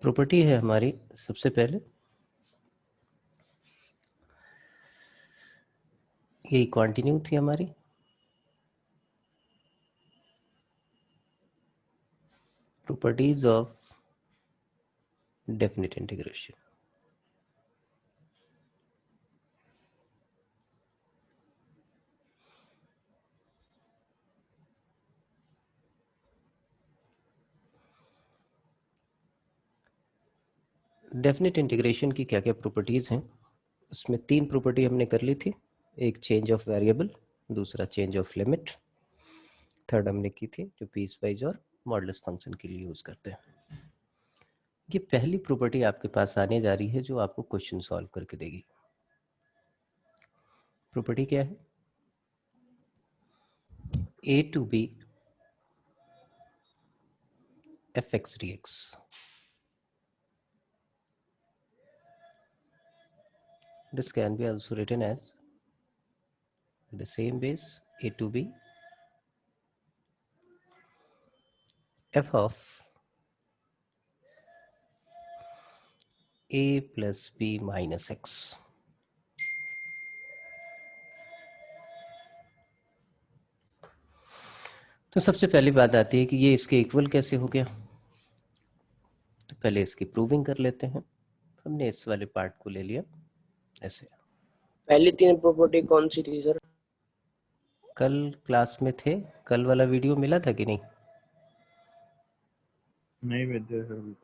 Property है हमारी सबसे पहले ये कंटिन्यू थी हमारी properties of definite integration. Definite integration की क्या क्या प्रॉपर्टीज हैं, उसमें तीन प्रॉपर्टी हमने कर ली थी। एक चेंज ऑफ वेरिएबल, दूसरा चेंज ऑफ लिमिट, थर्ड हमने की थी जो पीस वाइज और मॉडुलस फंक्शन के लिए यूज करते हैं। ये पहली प्रॉपर्टी आपके पास आने जा रही है जो आपको क्वेश्चन सॉल्व करके देगी। प्रॉपर्टी क्या है? a to b fx dx। This can be also written as the same base a to b f of a plus b minus x। तो सबसे पहली बात आती है कि ये इसके इक्वल कैसे हो गया। तो पहले इसकी प्रूविंग कर लेते हैं। हमने इस वाले पार्ट को ले लिया ऐसे। पहली तीन प्रॉपर्टी कौन सी थी सर? कल क्लास में थे, कल वाला वीडियो मिला था कि नहीं? नहीं भेजे सर।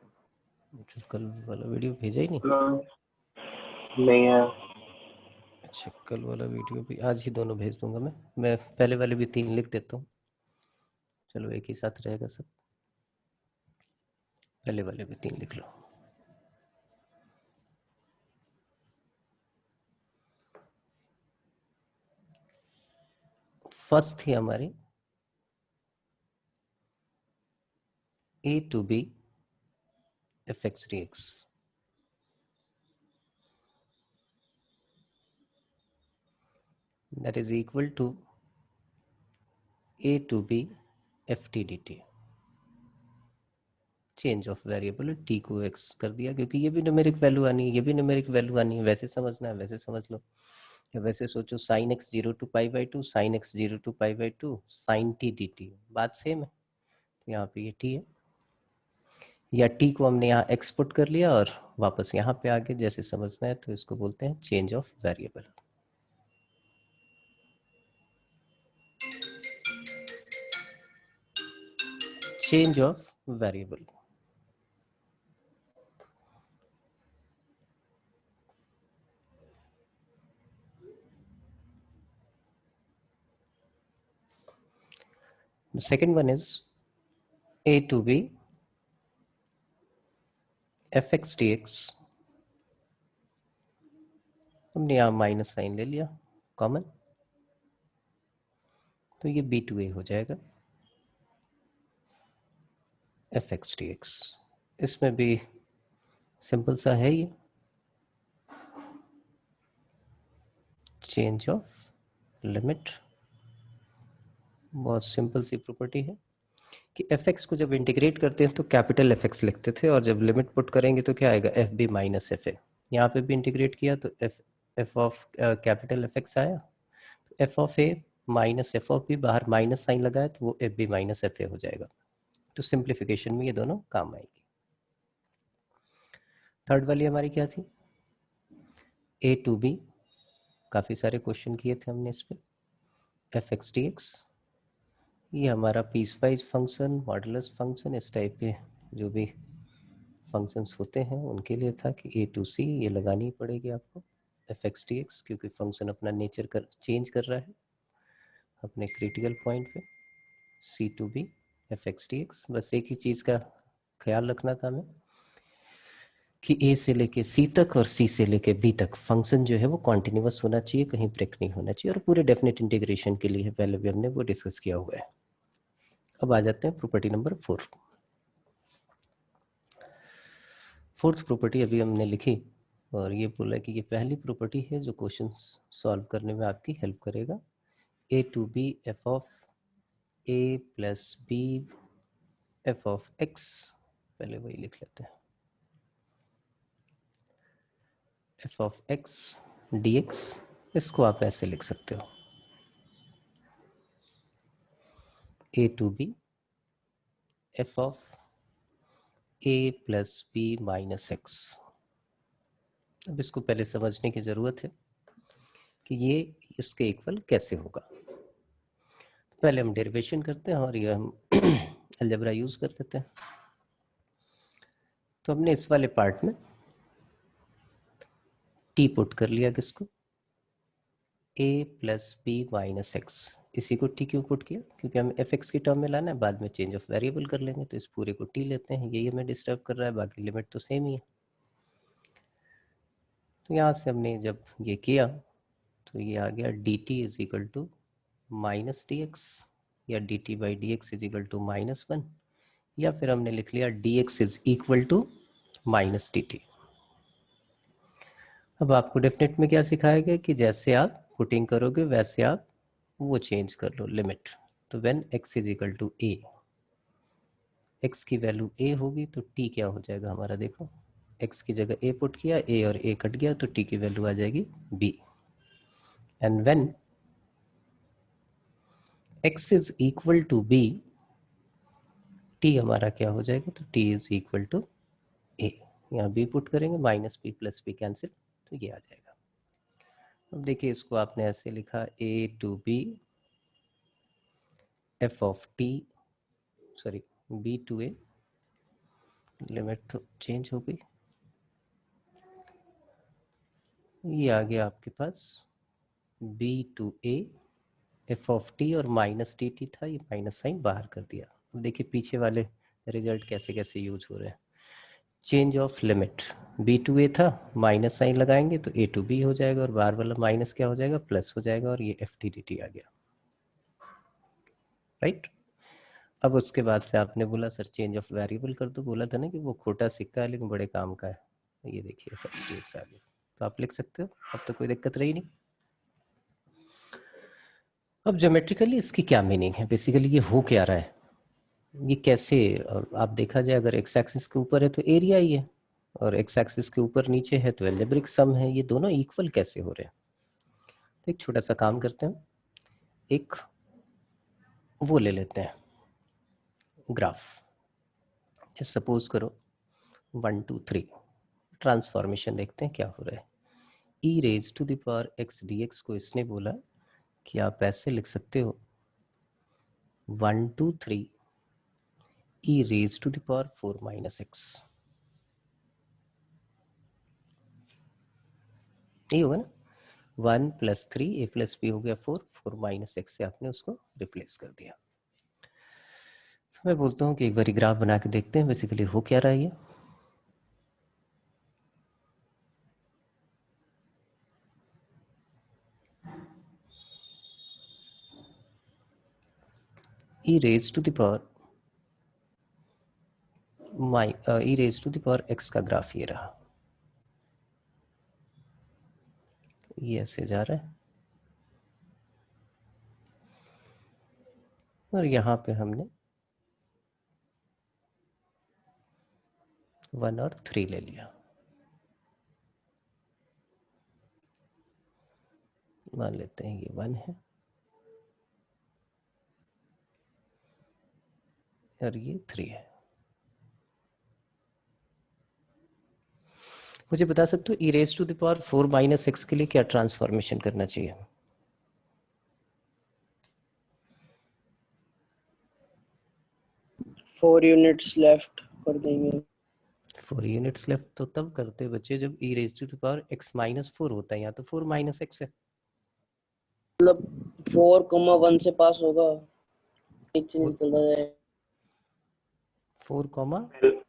कल वाला वीडियो भेजा ही नहीं। नहीं है। अच्छा, कल वाला वीडियो भी आज ही दोनों भेज दूंगा। मैं पहले वाले भी तीन लिख देता हूँ। चलो एक ही साथ रहेगा सब। पहले वाले भी तीन लिख लो। फर्स्ट थी हमारी a to b fx dx। that is equal to a to b ft dt। Change of variable t को x कर दिया, क्योंकि ये भी न्यूमेरिक वैल्यू आनी है, ये भी न्यूमेरिक वैल्यू आनी है। वैसे समझना है वैसे समझ लो, या वैसे सोचो sine x 0 to π/2, sine x 0 to π/2, sine t dt, बात सेम है। तो यहाँ पे ये t है, या t को हमने यहाँ x पुट कर लिया और वापस यहाँ पे आगे जैसे समझना है, तो इसको बोलते हैं change of variable. Change of variable. The second one is a to b fx dx। हमने यहाँ माइनस साइन ले लिया कॉमन, तो ये b to a हो जाएगा fx dx। इसमें भी सिंपल सा है ये चेंज ऑफ लिमिट। बहुत सिंपल सी प्रॉपर्टी है कि fx को जब इंटीग्रेट करते हैं तो कैपिटल fx लिखते थे, और जब लिमिट पुट करेंगे तो क्या आएगा fb माइनस fa। यहाँ पे भी इंटीग्रेट किया तो f ऑफ कैपिटल fx आया, f of a minus f of b, बाहर माइनस साइन लगाया तो वो fb माइनस fa हो जाएगा। तो सिंप्लीफिकेशन में ये दोनों काम आएंगे। थर्ड वाली हमारी क्या थी? a to b। काफ़ी सारे क्वेश्चन किए थे हमने इस पर। fx dx ये हमारा piecewise function, modulus function, इस टाइप के जो भी फंक्शंस होते हैं उनके लिए था कि a to c ये लगानी पड़ेगी आपको fx dx, क्योंकि फंक्शन अपना नेचर चेंज कर रहा है अपने क्रिटिकल पॉइंट पे। c to b fx dx। बस एक ही चीज़ का ख्याल रखना था हमें कि a से लेके c तक और c से लेके b तक फंक्शन जो है वो कॉन्टिन्यूअस होना चाहिए, कहीं ब्रेक नहीं होना चाहिए, और पूरे डेफिनेट इंटीग्रेशन के लिए पहले भी हमने वो डिस्कस किया हुआ है। अब आ जाते हैं प्रॉपर्टी नंबर 4। फोर्थ प्रॉपर्टी अभी हमने लिखी और ये बोला कि ये पहली प्रॉपर्टी है जो क्वेश्चन सॉल्व करने में आपकी हेल्प करेगा। a to b f of a plus b f of x। पहले वही लिख लेते हैं। F of x d x, इसको आप ऐसे लिख सकते हो a to b f of a plus b minus x. अब इसको पहले समझने की ज़रूरत है कि ये इसके इक्वल कैसे होगा। पहले हम डेरिवेशन करते हैं और ये हम अलजेब्रा यूज़ कर लेते हैं। तो हमने इस वाले पार्ट में टी पुट कर लिया, किसको, a plus b minus x. इसी को टी क्यों पुट किया, क्योंकि हम एफ एक्स की टर्म में लाना है, बाद में चेंज ऑफ वेरिएबल कर लेंगे, तो इस पूरे को टी लेते हैं, यही हमें डिस्टर्ब कर रहा है, बाकी लिमिट तो सेम ही है। तो यहाँ से हमने जब ये किया तो ये आ गया d t is equal to minus d x, या d t by d x is equal to -1, या फिर हमने लिख लिया d x is equal to minus d t. अब आपको डेफिनेट में क्या सिखाया गया कि जैसे आप पुटिंग करोगे वैसे आप वो चेंज कर लो लिमिट। तो when x is equal to a, x की वैल्यू a होगी तो t क्या हो जाएगा हमारा, देखो x की जगह a पुट किया, a और a कट गया तो t की वैल्यू आ जाएगी b। And when x is equal to b, t हमारा क्या हो जाएगा, तो t is equal to a, यहाँ b पुट करेंगे, minus b plus b cancel, तो ये आ जाएगा। अब देखिए इसको आपने ऐसे लिखा a to b f of t, sorry b to a, limit तो चेंज हो गई, ये आ गया आपके पास b to a f of t, और माइनस टी टी था, ये माइनस साइन बाहर कर दिया। अब देखिए पीछे वाले रिजल्ट कैसे कैसे यूज हो रहे हैं। Change of limit, b to a था, माइनस साइन लगाएंगे तो a टू b हो जाएगा, और बाहर वाला माइनस क्या हो जाएगा, प्लस हो जाएगा, और ये एफ टी डी टी आ गया, राइट। अब उसके बाद से आपने बोला सर चेंज ऑफ वेरिएबल कर दो, बोला था ना कि वो खोटा सिक्का है लेकिन बड़े काम का है, ये देखिए फर्स्ट स्टेप्स आ गए, तो आप लिख सकते हो, अब तो कोई दिक्कत रही नहीं। अब ज्योमेट्रिकली इसकी क्या मीनिंग है, बेसिकली ये हो क्या रहा है, ये कैसे, आप देखा जाए अगर एक्स एक्सिस के ऊपर है तो एरिया ही है, और एक्स एक्सिस के ऊपर नीचे है तो एल्जेब्रिक सम है, ये दोनों इक्वल कैसे हो रहे हैं। तो एक छोटा सा काम करते हैं, एक वो ले लेते हैं ग्राफ, सपोज करो 1 2 3, ट्रांसफॉर्मेशन देखते हैं क्या हो रहा है। E raise to the power x d x को इसने बोला कि आप ऐसे लिख सकते हो 1 2 3 e raise to the power 4 minus x, यही होगा ना, 1 प्लस 3 ए प्लस बी हो गया 4, 4 माइनस एक्स से आपने उसको रिप्लेस कर दिया। तो मैं बोलता हूँ कि एक बार ग्राफ बना के देखते हैं बेसिकली हो क्या रहा है। ये e raised to the power e raised to the power x का ग्राफ ये रहा, ये ऐसे जा रहा है, और यहाँ पे हमने 1 और 3 ले लिया, मान लेते हैं ये 1 है और ये 3 है। मुझे बता सकते हो e raise to the power 4 minus x के लिए क्या ट्रांसफॉर्मेशन करना चाहिए। फोर यूनिट्स लेफ्ट कर देंगे। 4 यूनिट्स लेफ्ट तो तब करते बच्चे जब e raise to the power x minus 4 होता है, यहाँ तो 4 माइनस एक्स है, मतलब 4,1 से पास होगा, नीचे निकलता जाए। 4 कॉमा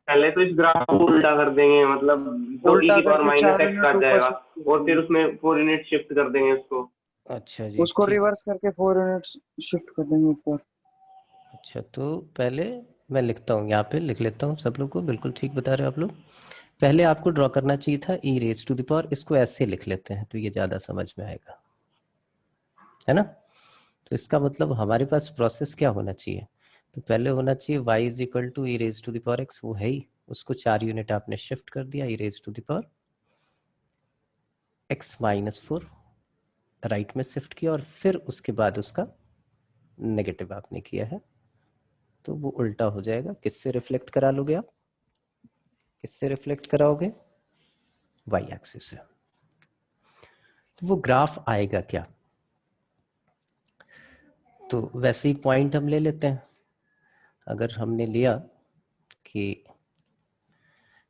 पहले तो इस ग्राफ को उल्टा कर देंगे, मतलब तो ई की पावर माइनस एक्स का जाएगा, और फिर उसमें 4 यूनिट शिफ्ट कर देंगे उसको। अच्छा जी, उसको ठीक। रिवर्स करके 4 यूनिट्स शिफ्ट कर देंगे ऊपर। अच्छा तो पहले मैं लिखता हूँ, यहाँ पे लिख लेता हूँ सब लोग को, बिल्कुल ठीक बता रहे हो आप लोग। पहले आपको ड्रॉ करना चाहिए था ई रेज टू द पावर, इसको ऐसे लिख लेते हैं तो ये ज़्यादा समझ में आएगा, है ना। तो इसका मतलब हमारे पास प्रोसेस क्या होना चाहिए, तो पहले होना चाहिए y is equal to e raise to the power x, वो है ही, उसको 4 यूनिट आपने शिफ्ट कर दिया e raise to the power x -4 right में शिफ्ट किया और फिर उसके बाद उसका नेगेटिव आपने किया है, तो वो उल्टा हो जाएगा। किससे रिफ्लेक्ट करा लोगे आप? किससे रिफ्लेक्ट कराओगे? वाई एक्सिस से। तो वो ग्राफ आएगा क्या? तो वैसे ही पॉइंट हम ले लेते हैं। अगर हमने लिया कि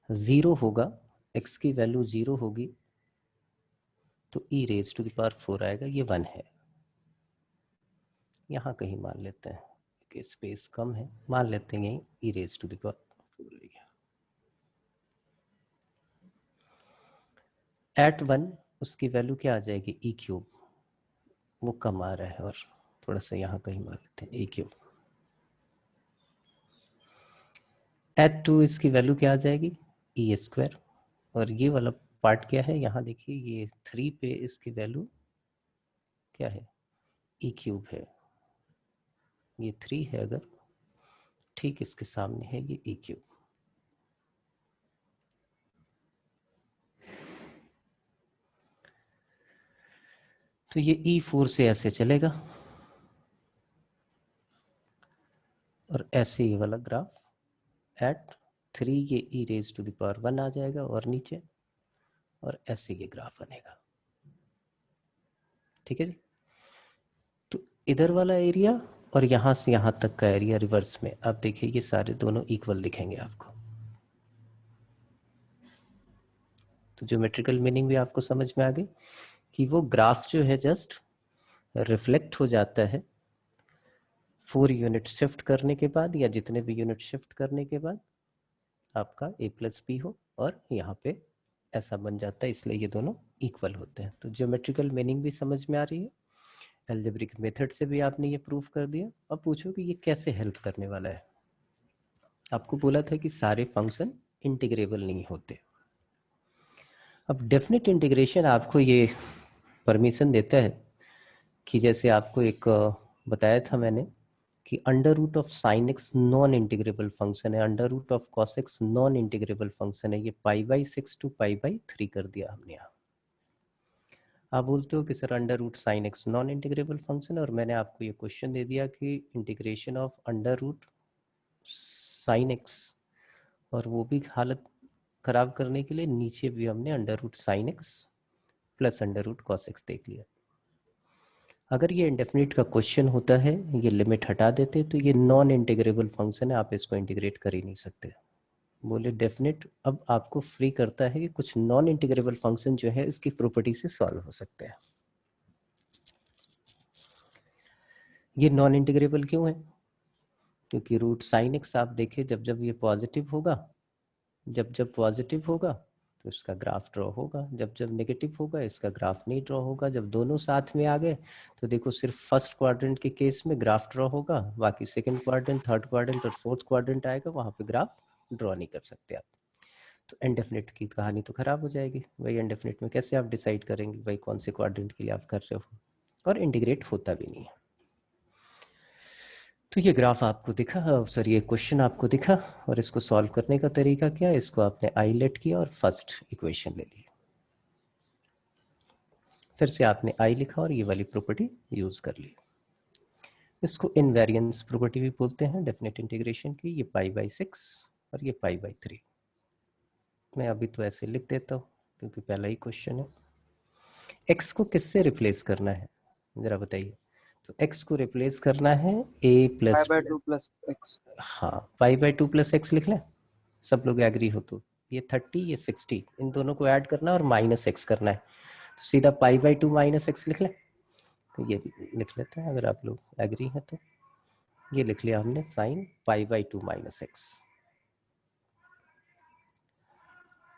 0 होगा, x की वैल्यू 0 होगी, तो e⁴ आएगा, ये 1 है। यहाँ कहीं मान लेते हैं कि स्पेस कम है, मान लेते हैं यहीं e⁴ है। एट 1 उसकी वैल्यू क्या आ जाएगी? e³। वो कम आ रहा है और थोड़ा सा यहाँ कहीं मान लेते हैं e³। एट 2 इसकी वैल्यू क्या आ जाएगी? e²। और ये वाला पार्ट क्या है? यहाँ देखिए, ये 3 पे इसकी वैल्यू क्या है? e³ है। ये 3 है, अगर ठीक इसके सामने है ये e³। तो ये e4 से ऐसे चलेगा और ऐसे ये वाला ग्राफ एट 3 ये e⁴ आ जाएगा और नीचे, और ऐसे ये ग्राफ बनेगा। ठीक है जी। तो इधर वाला एरिया और यहाँ से यहाँ तक का एरिया रिवर्स में, आप देखिए ये सारे दोनों इक्वल दिखेंगे आपको। तो ज्योमेट्रिकल मीनिंग भी आपको समझ में आ गई कि वो ग्राफ जो है जस्ट रिफ्लेक्ट हो जाता है 4 यूनिट शिफ्ट करने के बाद, या जितने भी यूनिट शिफ्ट करने के बाद आपका a+b हो, और यहाँ पे ऐसा बन जाता है, इसलिए ये दोनों इक्वल होते हैं। तो ज्योमेट्रिकल मीनिंग भी समझ में आ रही है, अलजेब्रिक मेथड से भी आपने ये प्रूफ कर दिया। अब पूछो कि ये कैसे हेल्प करने वाला है। आपको बोला था कि सारे फंक्शन इंटीग्रेबल नहीं होते। अब डेफिनेट इंटीग्रेशन आपको ये परमिशन देता है कि जैसे आपको एक बताया था मैंने कि √sin x non integrable function है, √cos x non integrable function है। ये π/6 to π/3 कर दिया हमने यहाँ। आप बोलते हो कि sir √sin x non integrable function है, और मैंने आपको ये क्वेश्चन दे दिया कि इंटीग्रेशन ऑफ √sin x, और वो भी हालत खराब करने के लिए नीचे भी हमने √sin x plus √cos x देख लिया। अगर ये इंडेफिनिट का क्वेश्चन होता है, ये लिमिट हटा देते तो ये नॉन इंटीग्रेबल फंक्शन है, आप इसको इंटीग्रेट कर ही नहीं सकते। बोले डेफिनेट अब आपको फ्री करता है कि कुछ नॉन इंटीग्रेबल फंक्शन जो है इसकी प्रॉपर्टी से सॉल्व हो सकते हैं। ये नॉन इंटीग्रेबल क्यों है? क्योंकि √sin x आप देखिए, जब जब ये पॉजिटिव होगा, जब जब पॉजिटिव होगा तो इसका ग्राफ ड्रॉ होगा, जब जब नेगेटिव होगा इसका ग्राफ नहीं ड्रॉ होगा। जब दोनों साथ में आ गए तो देखो सिर्फ फर्स्ट क्वाड्रेंट के केस में ग्राफ ड्रॉ होगा, बाकी सेकंड क्वाड्रेंट, थर्ड क्वाड्रेंट और फोर्थ क्वाड्रेंट आएगा, वहां पे ग्राफ ड्रॉ नहीं कर सकते आप। तो इनडेफिनिट की कहानी तो खराब हो जाएगी। वही इनडेफिनिट में कैसे आप डिसाइड करेंगे भाई कौन से क्वाड्रेंट के लिए आप कर रहे हो, और इंटीग्रेट होता भी नहीं है। तो ये ग्राफ आपको दिखा, सर ये क्वेश्चन आपको दिखा, और इसको सॉल्व करने का तरीका क्या है? इसको आपने आई लेट किया और फर्स्ट इक्वेशन ले ली, फिर से आपने आई लिखा और ये वाली प्रॉपर्टी यूज कर ली। इसको इनवेरिएंस प्रॉपर्टी भी बोलते हैं डेफिनेट इंटीग्रेशन की। ये π/6 और ये π/3। मैं अभी तो ऐसे लिख देता हूँ क्योंकि पहला ही क्वेश्चन है। x को किससे रिप्लेस करना है जरा बताइए? तो x को रिप्लेस करना है a प्लस π/2 + x। हाँ, π/2 + x लिख लें, सब लोग एग्री हो तो। ये 30, ये 60, इन दोनों को ऐड करना है और -x करना है, तो सीधा π/2 - x लिख लें। तो ये लिख लेते हैं अगर आप लोग एग्री हैं तो। ये लिख लिया हमने sin π/2 - x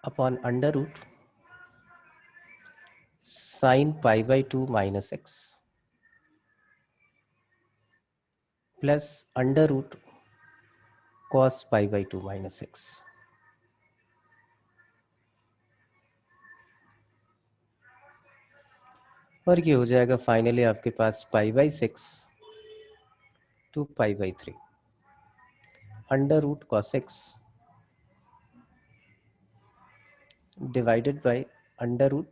upon √ sin π/2 - x plus √ cos π/2 - x। और ये हो जाएगा फाइनली आपके पास π/6 to π/3 √cos x divided by √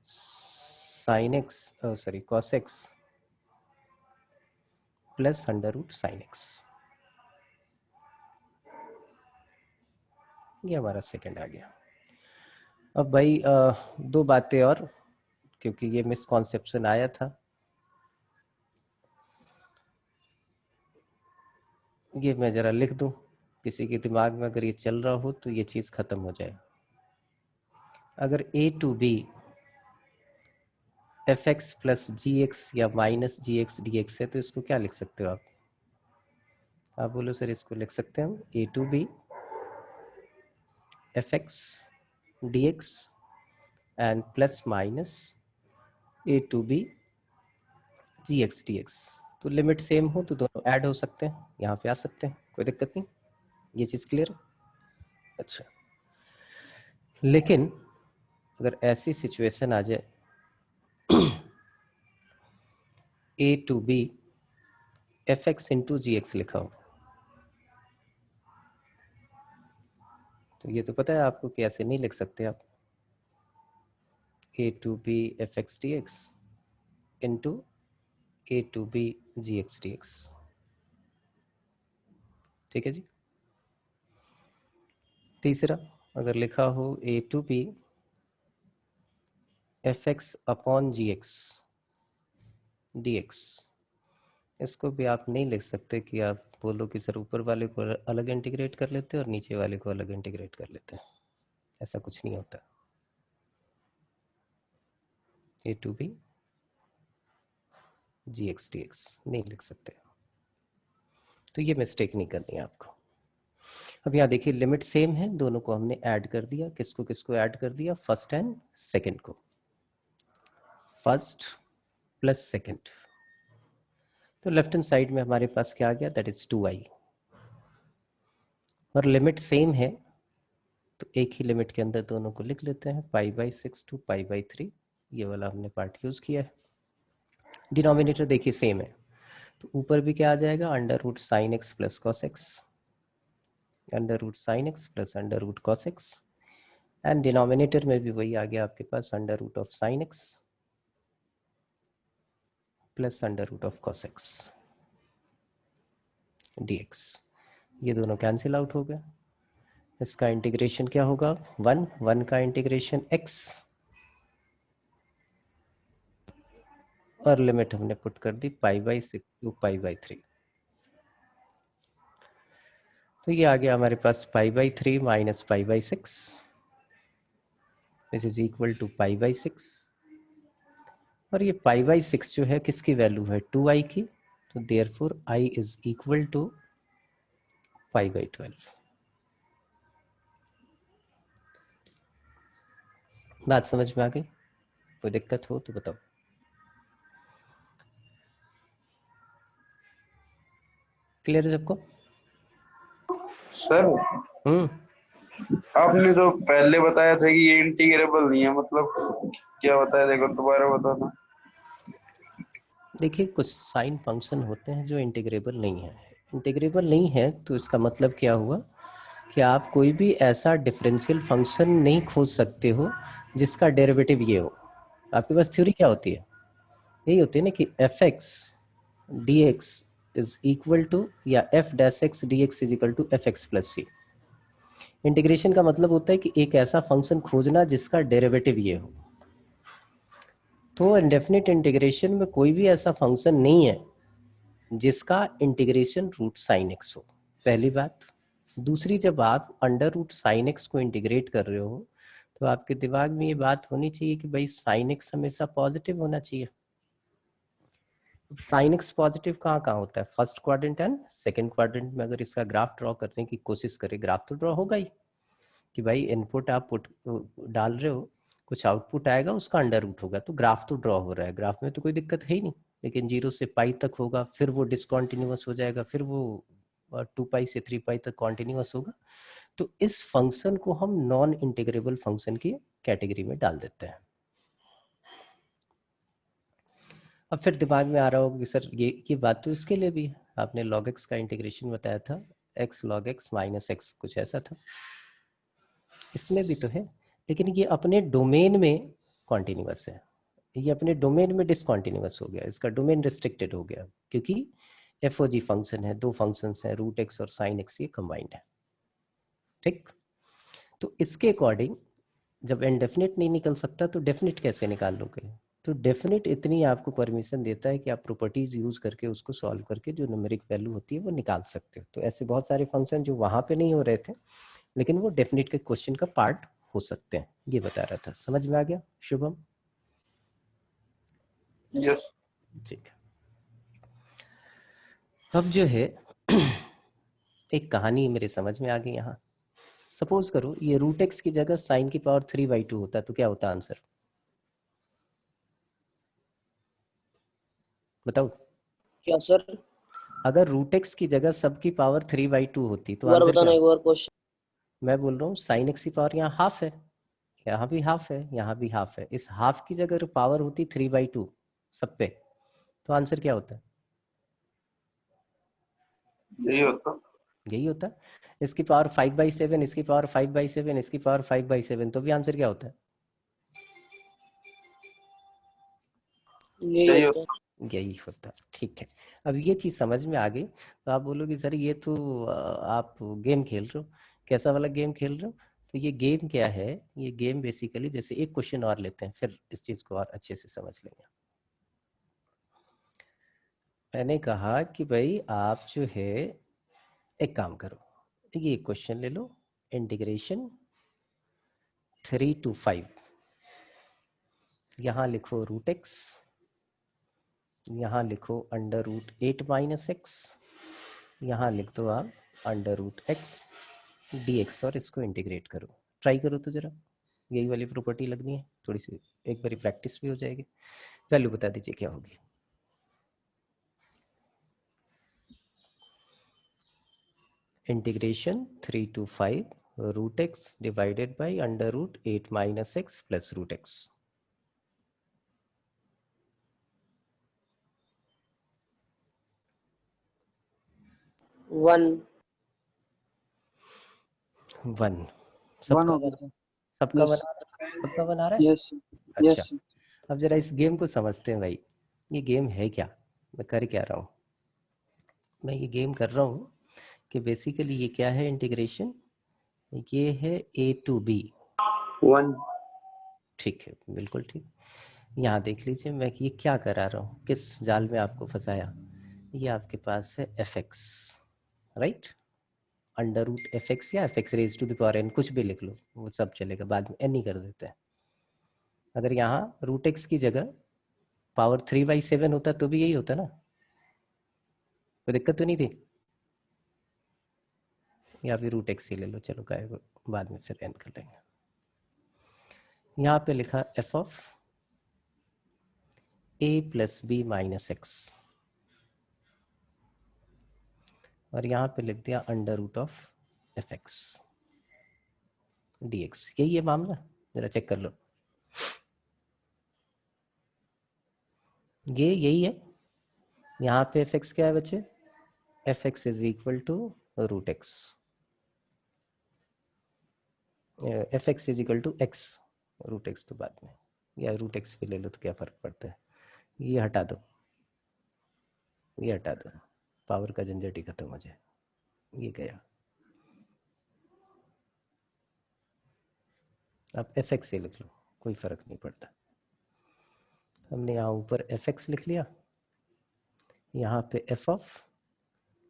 sine x sorry cos x plus under root sine x, ये हमारा सेकंड आ गया। अब भाई दो बातें और, क्योंकि ये मिसकॉन्सेप्शन आया था, ये मैं जरा लिख दूं, किसी के दिमाग में अगर ये चल रहा हो तो ये चीज खत्म हो जाए। अगर a to b f x plus g x या minus g x d x है तो इसको क्या लिख सकते हो आप बोलो सर। इसको लिख सकते हैं हम a to b f x d x and plus minus a to b g x d x. तो लिमिट सेम हो तो दोनों ऐड हो सकते हैं, यहाँ पे आ सकते हैं, कोई दिक्कत नहीं। ये चीज़ क्लियर है? अच्छा, लेकिन अगर ऐसी सिचुएशन आ जाए a to b f x into g x लिखा हो, तो ये तो पता है आपको कि ऐसे नहीं लिख सकते आप। a to b f x d x into a to b g x d x, ठीक है जी। तीसरा, अगर लिखा हो a to b f x upon g x d x, इसको भी आप नहीं लिख सकते कि आप बोलो कि सर ऊपर वाले को अलग इंटीग्रेट कर लेते हैं और नीचे वाले को अलग इंटीग्रेट कर लेते हैं, ऐसा कुछ नहीं होता। A to b g x d x नहीं लिख सकते, तो ये मिस्टेक नहीं करनी है आपको। अब यहाँ देखिए लिमिट सेम है, दोनों को हमने ऐड कर दिया। किसको किसको ऐड कर दिया? फर्स्ट एंड सेकंड को। फर्स्ट प्लस सेकंड, तो लेफ्ट हैंड साइड में हमारे पास क्या आ गया? That is 2i। और लिमिट सेम है तो एक ही लिमिट के अंदर दोनों को लिख लेते हैं, π/6 टू π/3। ये वाला हमने पार्ट यूज किया है। डिनोमिनेटर देखिए सेम है, तो ऊपर भी क्या आ जाएगा? Under root sine x plus cos x, under root sine x plus under root cos x, and denominator में भी वही आ गया आपके पास, under root of sine x plus under root of cos x dx। ये दोनों कैंसिल आउट हो गए। इसका इंटीग्रेशन क्या होगा? 1 का इंटीग्रेशन x, और लिमिट हमने पुट कर दी π/6 टू π/3। तो ये आ गया हमारे पास π/3 minus π/6, this is equal to π/6। और ये π/6 जो है किसकी वैल्यू है? 2i की, तो therefore i is equal to π/12। बात समझ में आ गई? कोई दिक्कत हो तो बताओ। क्लियर है सबको? सर आपने तो पहले बताया था कि ये इंटीग्रेबल नहीं है, मतलब क्या बताया? देखो दोबारा बताना। देखिए कुछ साइन फंक्शन होते हैं जो इंटीग्रेबल नहीं है। इंटीग्रेबल नहीं है तो इसका मतलब क्या हुआ कि आप कोई भी ऐसा डिफरेंशियल फंक्शन नहीं खोज सकते हो जिसका डेरिवेटिव ये हो। आपके पास थ्योरी क्या होती है? यही होती है ना कि f x d x is equal to, या f dash x d x is equal to f x plus c. Integration का मतलब होता है कि एक ऐसा फंक्शन खोजना जिसका डेरिवेटिव ये हो। तो इंडेफिनिट इंटीग्रेशन में कोई भी ऐसा फंक्शन नहीं है जिसका इंटीग्रेशन रूट साइन एक्स हो, पहली बात। दूसरी, जब आप अंडर रूट साइन एक्स को इंटीग्रेट कर रहे हो तो आपके दिमाग में ये बात होनी चाहिए कि भाई साइन एक्स हमेशा पॉजिटिव होना चाहिए। साइन एक्स पॉजिटिव कहाँ कहाँ होता है? First quadrant and second quadrant में। अगर इसका ग्राफ ड्रॉ करने की कोशिश करें, ग्राफ तो ड्रॉ होगा ही कि भाई इनपुट आप पुट डाल रहे हो, कुछ आउटपुट आएगा, उसका अंडर रूट होगा, तो ग्राफ तो ड्रॉ हो रहा है, ग्राफ में तो कोई दिक्कत है ही नहीं। लेकिन 0 से पाई तक होगा, फिर वो डिसकॉन्टिन्यूअस हो जाएगा, फिर वो 2 पाई से 3 पाई तक कॉन्टिन्यूअस होगा। तो इस फंक्शन को हम नॉन इंटीग्रेबल फंक्शन की कैटेगरी में डाल देते हैं। अब फिर दिमाग में आ रहा होगा कि सर ये बात तो इसके लिए भी है, आपने log x का इंटीग्रेशन बताया था, x log x minus x, कुछ ऐसा था, इसमें भी तो है। लेकिन ये अपने डोमेन में कॉन्टिन्यूअस है, ये अपने डोमेन में डिसकॉन्टिन्यूअस हो गया, इसका डोमेन रिस्ट्रिक्टेड हो गया, क्योंकि एफओजी फंक्शन है, दो फंक्शंस हैं रूट एक्स और साइन एक्स, ये कंबाइंड है। ठीक, तो इसके अकॉर्डिंग जब इनडेफिनिट नहीं निकल सकता तो डेफिनिट कैसे निकाल लोगे? तो डेफिनिट इतनी आपको परमिशन देता है कि आप प्रॉपर्टीज यूज करके उसको सॉल्व करके जो न्यूमेरिक वैल्यू होती है वो निकाल सकते हो। तो ऐसे बहुत सारे फंक्शन जो वहां पे नहीं हो रहे थे लेकिन वो डेफिनिट के क्वेश्चन का पार्ट हो सकते हैं, ये बता रहा था। समझ में आ गया शुभम? यस। ठीक है, अब जो है एक कहानी मेरे समझ में आ गई यहाँ। सपोज करो ये रूट एक्स की जगह साइन की पावर 3/2 होता तो क्या होता आंसर? बताओ। क्या सर? अगर रूट एक्स की जगह सब की पावर 3/2 होती तो एक बार आंसर बताना, क्या? एक बार क्वेश्चन। मैं बोल रहा हूँ साइन एक्स की पावर यहाँ हाफ है, यहाँ भी हाफ है, यहाँ भी हाफ है, इस हाफ की जगह पावर होती 3/2 सब पे, तो आंसर क्या होता? यही होता। यही होता। इसकी पावर 5/7, इसकी पावर 5/7, इसकी पावर 5/7, तो भी आंसर क्या होता है? यही यही होता है। होता। यही होता। ठीक है, अब ये चीज समझ में आ गई तो आप बोलोगे सर ये तो आप गेम खेल रहे हो। कैसा वाला गेम खेल रहे हो? तो ये गेम क्या है? ये गेम बेसिकली, जैसे एक क्वेश्चन और लेते हैं फिर इस चीज को और अच्छे से समझ लेंगे। मैंने कहा कि भाई आप जो है एक काम करो, ये क्वेश्चन ले लो, इंटीग्रेशन 3 to 5, यहाँ लिखो रूट एक्स, यहाँ लिखो √8 - x, यहाँ लिख दो आप √x dx और इसको इंटीग्रेट करो। ट्राई करो तो जरा, यही वाली प्रॉपर्टी लगनी है, थोड़ी सी एक बारी प्रैक्टिस भी हो जाएगी। वैल्यू बता दीजिए क्या होगी? Integration 3 to 5 root x divided by √8 - x plus root x. 1 1 one सबका होगा बना, सर। सबका यस बना, सबका बना रहा है। यस अच्छा, यस। अब जरा इस गेम को समझते हैं भाई, ये गेम है क्या, मैं कर क्या रहा हूँ? मैं ये गेम कर रहा हूँ कि बेसिकली ये क्या है, इंटीग्रेशन, ये है a to b। 1 ठीक है, बिल्कुल ठीक। यहाँ देख लीजिए मैं ये क्या करा रहा हूँ, किस जाल में आपको फंसाया। ये आपके पास है fx, राइट, √fx या fx⁻n, कुछ भी लिख लो वो सब चलेगा, बाद में n ही कर देते हैं। अगर यहाँ रूट एक्स की जगह पावर 3/7 होता तो भी यही होता ना, कोई दिक्कत तो नहीं थी। या फिर रूट एक्स ही ले लो, चलो काय बाद में फिर n कर लेंगे। यहाँ पे लिखा f of a plus b minus x, और यहाँ पे लिख दिया √f(x) dx। यही है मामला, जरा चेक कर लो। ये यही है। यहाँ पे fx क्या है बच्चे? fx is equal to root x, fx is equal to x, root x तो बाद में, या रूट एक्स पे ले लो तो क्या फर्क पड़ता है। ये हटा दो, ये हटा दो, पावर का झंझट ही खत्म हो जाए। ये गया, अब fx से लिख लो, कोई फर्क नहीं पड़ता। हमने यहाँ ऊपर fx लिख लिया, यहाँ पे f of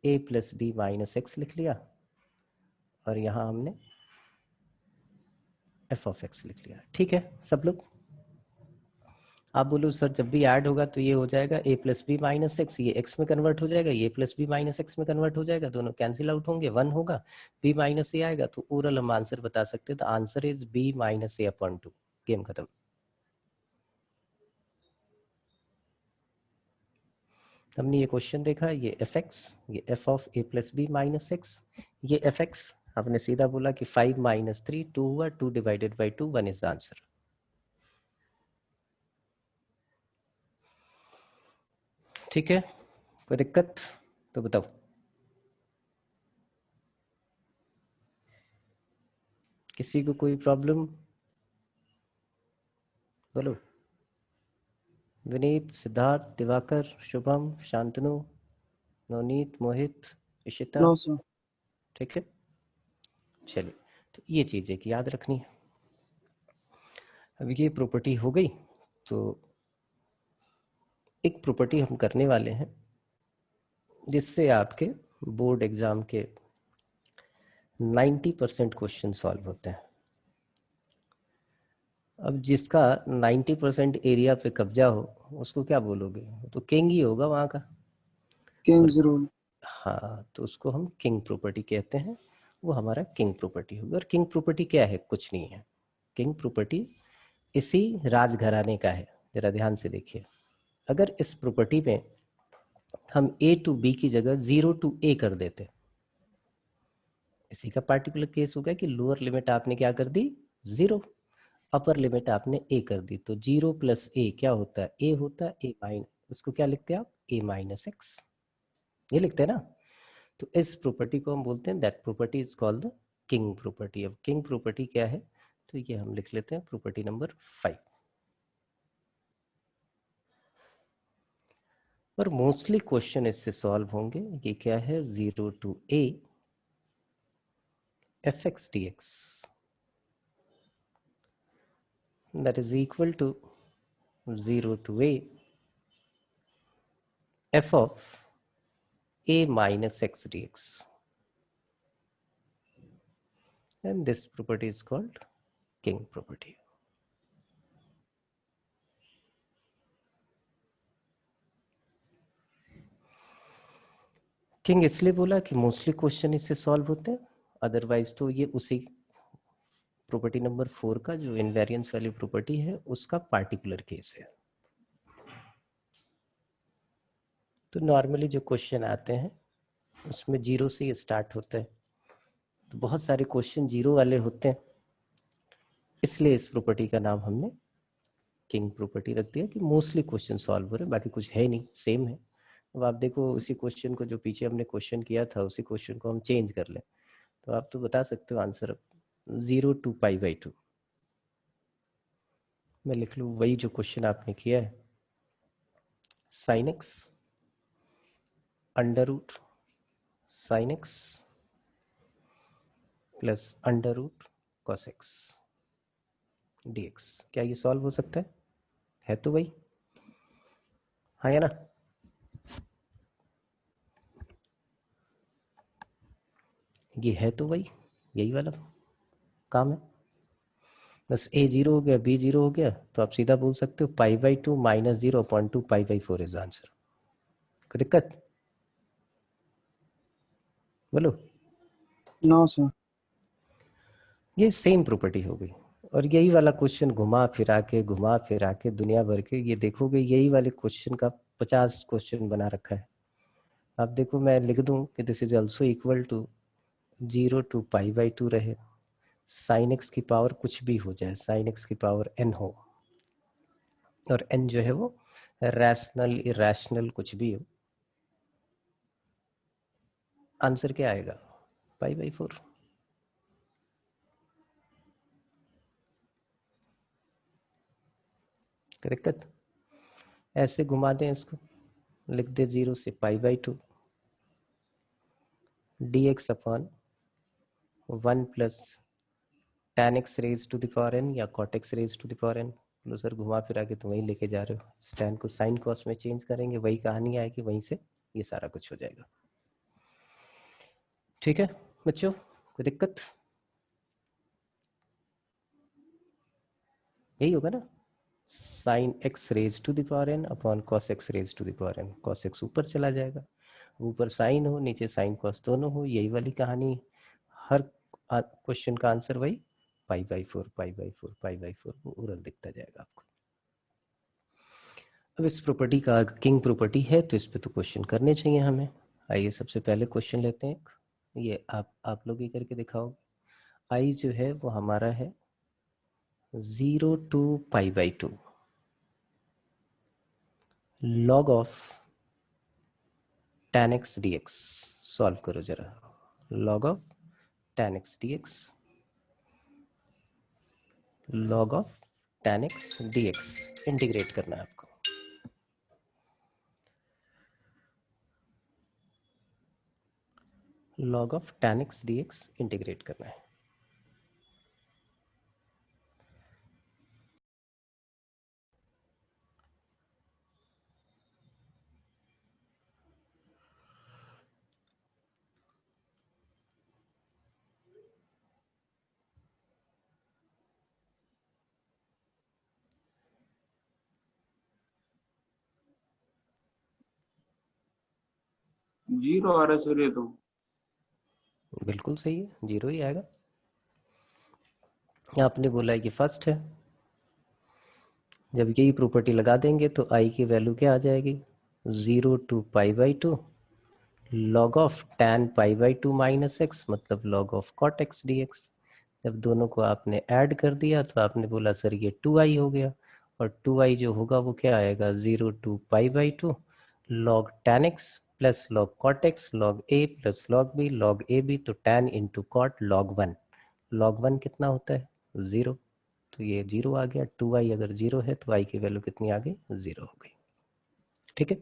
a plus b minus x लिख लिया, और यहाँ हमने f ऑफ x लिख लिया। ठीक है सब लोग? आप बोलो सर जब भी ऐड होगा तो ये हो जाएगा a plus b minus x, ये x में कन्वर्ट हो जाएगा, ये प्लस बी माइनस एक्स में कन्वर्ट हो जाएगा, दोनों कैंसिल आउट होंगे, 1 होगा, b माइनस ए आएगा, तो ओरल हम आंसर बता सकते हैं। तो answer is b minus a/2। Game खत्म। हमने ये क्वेश्चन देखा, ये fx, ये f of a plus b minus x, ये fx, आपने सीधा बोला कि 5 - 3 2 हुआ, 2 divided by 2 1 is the answer. ठीक है, कोई दिक्कत तो बताओ। किसी को कोई प्रॉब्लम? बोलो। विनीत, सिद्धार्थ, दिवाकर, शुभम, शांतनु, नवनीत, मोहित, इशिता। No sir. ठीक है, चलिए, तो ये चीज़ एक याद रखनी है। अब ये प्रॉपर्टी हो गई, तो एक प्रॉपर्टी हम करने वाले हैं जिससे आपके बोर्ड एग्जाम के 90% क्वेश्चन सॉल्व होते हैं। अब जिसका 90% एरिया पे कब्जा हो उसको क्या बोलोगे? तो किंग ही होगा वहाँ का। Kings rule. हाँ, तो उसको हम किंग प्रॉपर्टी कहते हैं, वो हमारा किंग प्रॉपर्टी होगा। और किंग प्रॉपर्टी क्या है? कुछ नहीं है। किंग प्रॉपर्टी इसी राजघराने का है। जरा ध्यान से देखिए, अगर इस प्रॉपर्टी में हम ए टू बी की जगह 0 टू ए कर देते, इसी का पार्टिकुलर केस होगा कि लोअर लिमिट आपने क्या कर दी? 0, अपर लिमिट आपने ए कर दी। तो 0 प्लस ए क्या होता है? ए होता है। ए माइनस, उसको क्या लिखते हैं आप? ए माइनस एक्स, ये लिखते हैं ना। तो इस प्रॉपर्टी को हम बोलते हैं, that property is called the king property. अब किंग प्रॉपर्टी क्या है? तो ये हम लिख लेते हैं प्रॉपर्टी नंबर 5। पर मोस्टली क्वेश्चन इससे सॉल्व होंगे। ये क्या है? 0 to a f x d x, that is equal to 0 to a f of a minus x dx, and this property is called king property. King इसलिए बोला कि mostly question इससे solve होते हैं, अदरवाइज तो ये उसी प्रॉपर्टी नंबर 4 का जो इनवेरिएंस वाली प्रॉपर्टी है उसका पार्टिकुलर केस है। तो नॉर्मली जो क्वेश्चन आते हैं उसमें 0 से स्टार्ट होता है, तो बहुत सारे क्वेश्चन 0 वाले होते हैं, इसलिए इस प्रॉपर्टी का नाम हमने किंग प्रॉपर्टी रख दिया कि मोस्टली क्वेश्चन सॉल्व हो रहे हैं, बाकी कुछ है नहीं, सेम है। अब आप देखो उसी क्वेश्चन को जो पीछे हमने क्वेश्चन किया था उसी क्वेश्चन को हम चेंज कर लें तो आप तो बता सकते हो आंसर 0 टू पाई बाई 2। मैं लिख लूँ वही जो क्वेश्चन आपने किया है, sine x under root sine x plus under root cos x d x. क्या ये सॉल्व हो सकता है? है तो वही, हाँ या ना? ये है तो वही, यही वाला काम है। बस a 0 हो गया, b 0 हो गया, तो आप सीधा बोल सकते हो pi by 2 minus 0 upon 2 pi by 4 is answer. कोई दिक्कत? बोलो। No sir. ये सेम प्रॉपर्टी हो गई। और यही वाला क्वेश्चन घुमा फिरा के दुनिया भर के ये देखोगे, यही वाले क्वेश्चन का 50 क्वेश्चन बना रखा है। आप देखो, मैं लिख दूं कि this is also equal to 0 to pi by 2 रहे, साइन एक्स की पावर कुछ भी हो जाए, साइन एक्स की पावर n हो, और n जो है वो रैशनल इरेशनल कुछ भी हो, आंसर क्या आएगा? पाई बाई 4। दिक्कत? ऐसे घुमा दें इसको, लिख दे 0 से pi by 2 d x upon 1 plus tan x raise to the power n या cot x raise to the power n। लो सर, घुमा फिरा के तो वहीं लेके जा रहे हो, tan को sin cos में चेंज करेंगे, वही कहानी आएगी, वहीं से ये सारा कुछ हो जाएगा। ठीक है बच्चों, कोई दिक्कत? यही होगा ना, sine x raise to the power n upon cos x raise to the power n। Cos x ऊपर चला जाएगा, ऊपर साइन हो नीचे साइन कॉस दोनों हो, यही वाली कहानी। हर क्वेश्चन का आंसर वही, पाई by 4 pi by 4 pi by 4, वो ओरल दिखता जाएगा आपको। अब इस प्रॉपर्टी का किंग प्रॉपर्टी है तो इस पे तो क्वेश्चन करने चाहिए हमें। आइए सबसे पहले क्वेश्चन लेते हैं। ये आप लोग ही करके दिखाओगे। आई जो है वो हमारा है 0 to pi by 2 log of tan x dx। Solve करो जरा, log of tan x dx log of tan x dx integrate करना है आपको। log of tan x dx integrate करना है। जीरो आ रहा है सर ये तो। बिल्कुल सही है, 0 ही आएगा। आपने बोला है कि फर्स्ट है, जब यही प्रॉपर्टी लगा देंगे तो i की वैल्यू क्या आ जाएगी, 0 to π/2 log of tan π/2 minus x, मतलब log of cot x dx। जब दोनों को आपने ऐड कर दिया तो आपने बोला सर ये 2i हो गया, और 2i जो होगा वो क्या आएगा, 0 to π/2 log tan x plus log cot x log a plus log b log ab, तो tan into cot log 1। log 1 कितना होता है, 0, तो ये 0 आ गया। 2i अगर 0 है तो i की वैल्यू कितनी आ गई, 0 हो गई। ठीक है।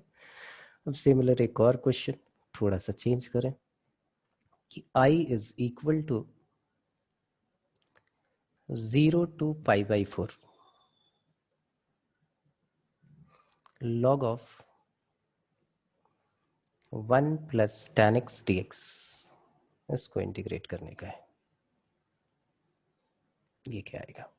अब सिमिलर एक और क्वेश्चन, थोड़ा सा चेंज करें कि i is equal to 0 to π/4 log of 1 plus tan x dx, इसको इंटीग्रेट करने का है। ये क्या आएगा,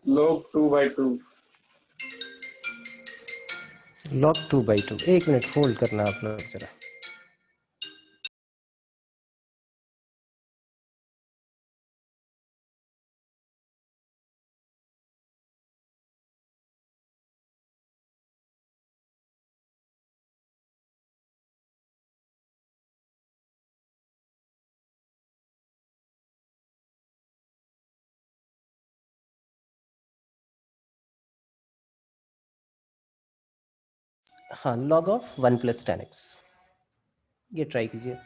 log 2/2। log 2/2। एक मिनट होल्ड करना आप लोग जरा। हाँ, log of 1 plus tan x, ये ट्राई कीजिए।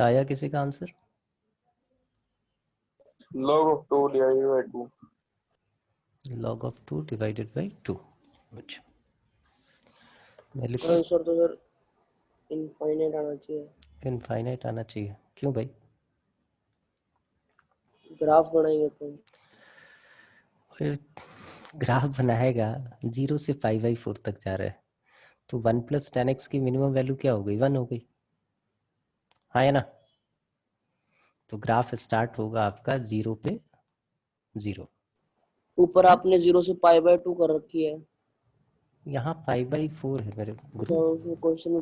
आया किसी का answer? log of 2 divided by 2. log of 2 divided by 2। अच्छा मैं लिखूं? आंसर तो सर इनफाइनाइट आना चाहिए। इनफाइनाइट आना चाहिए, क्यों भाई? ग्राफ बनाएंगे तो ग्राफ बनाएगा, 0 से 5/4 तक जा रहा है, तो 1 + tan x की मिनिमम वैल्यू क्या हो गई? 1 हो गई, हाँ है ना? तो ग्राफ स्टार्ट होगा आपका 0 पे 0। ऊपर आपने 0 से π/2 कर रखी है। यहाँ 5/4 है मेरे गुरु, तो क्वेश्चन में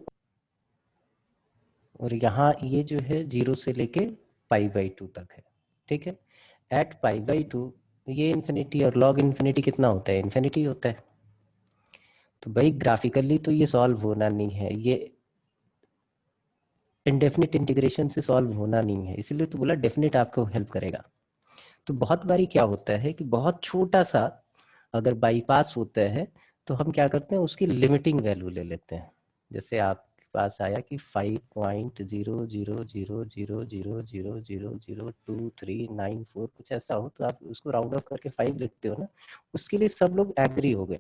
और यहाँ ये जो है 0 से लेके π/2 तक है, ठीक है। एट π/2 ये इन्फिनिटी, और लॉग इन्फिनिटी कितना होता है? इन्फिनिटी होता है। तो भाई ग्राफिकली तो ये सॉल्व होना नहीं है, ये इनडेफिनिट इंटीग्रेशन से सॉल्व होना नहीं है, इसलिए तो बोला डेफिनेट आपको हेल्प करेगा। तो बहुत बारी क्या होता है कि बहुत छोटा सा अगर बाईपास होता है तो हम क्या करते हैं, उसकी लिमिटिंग वैल्यू ले लेते हैं। जैसे आपके पास आया कि 5.000000002394 कुछ ऐसा हो, तो आप उसको राउंड ऑफ करके 5 लिखते हो ना, उसके लिए सब लोग एग्री हो गए।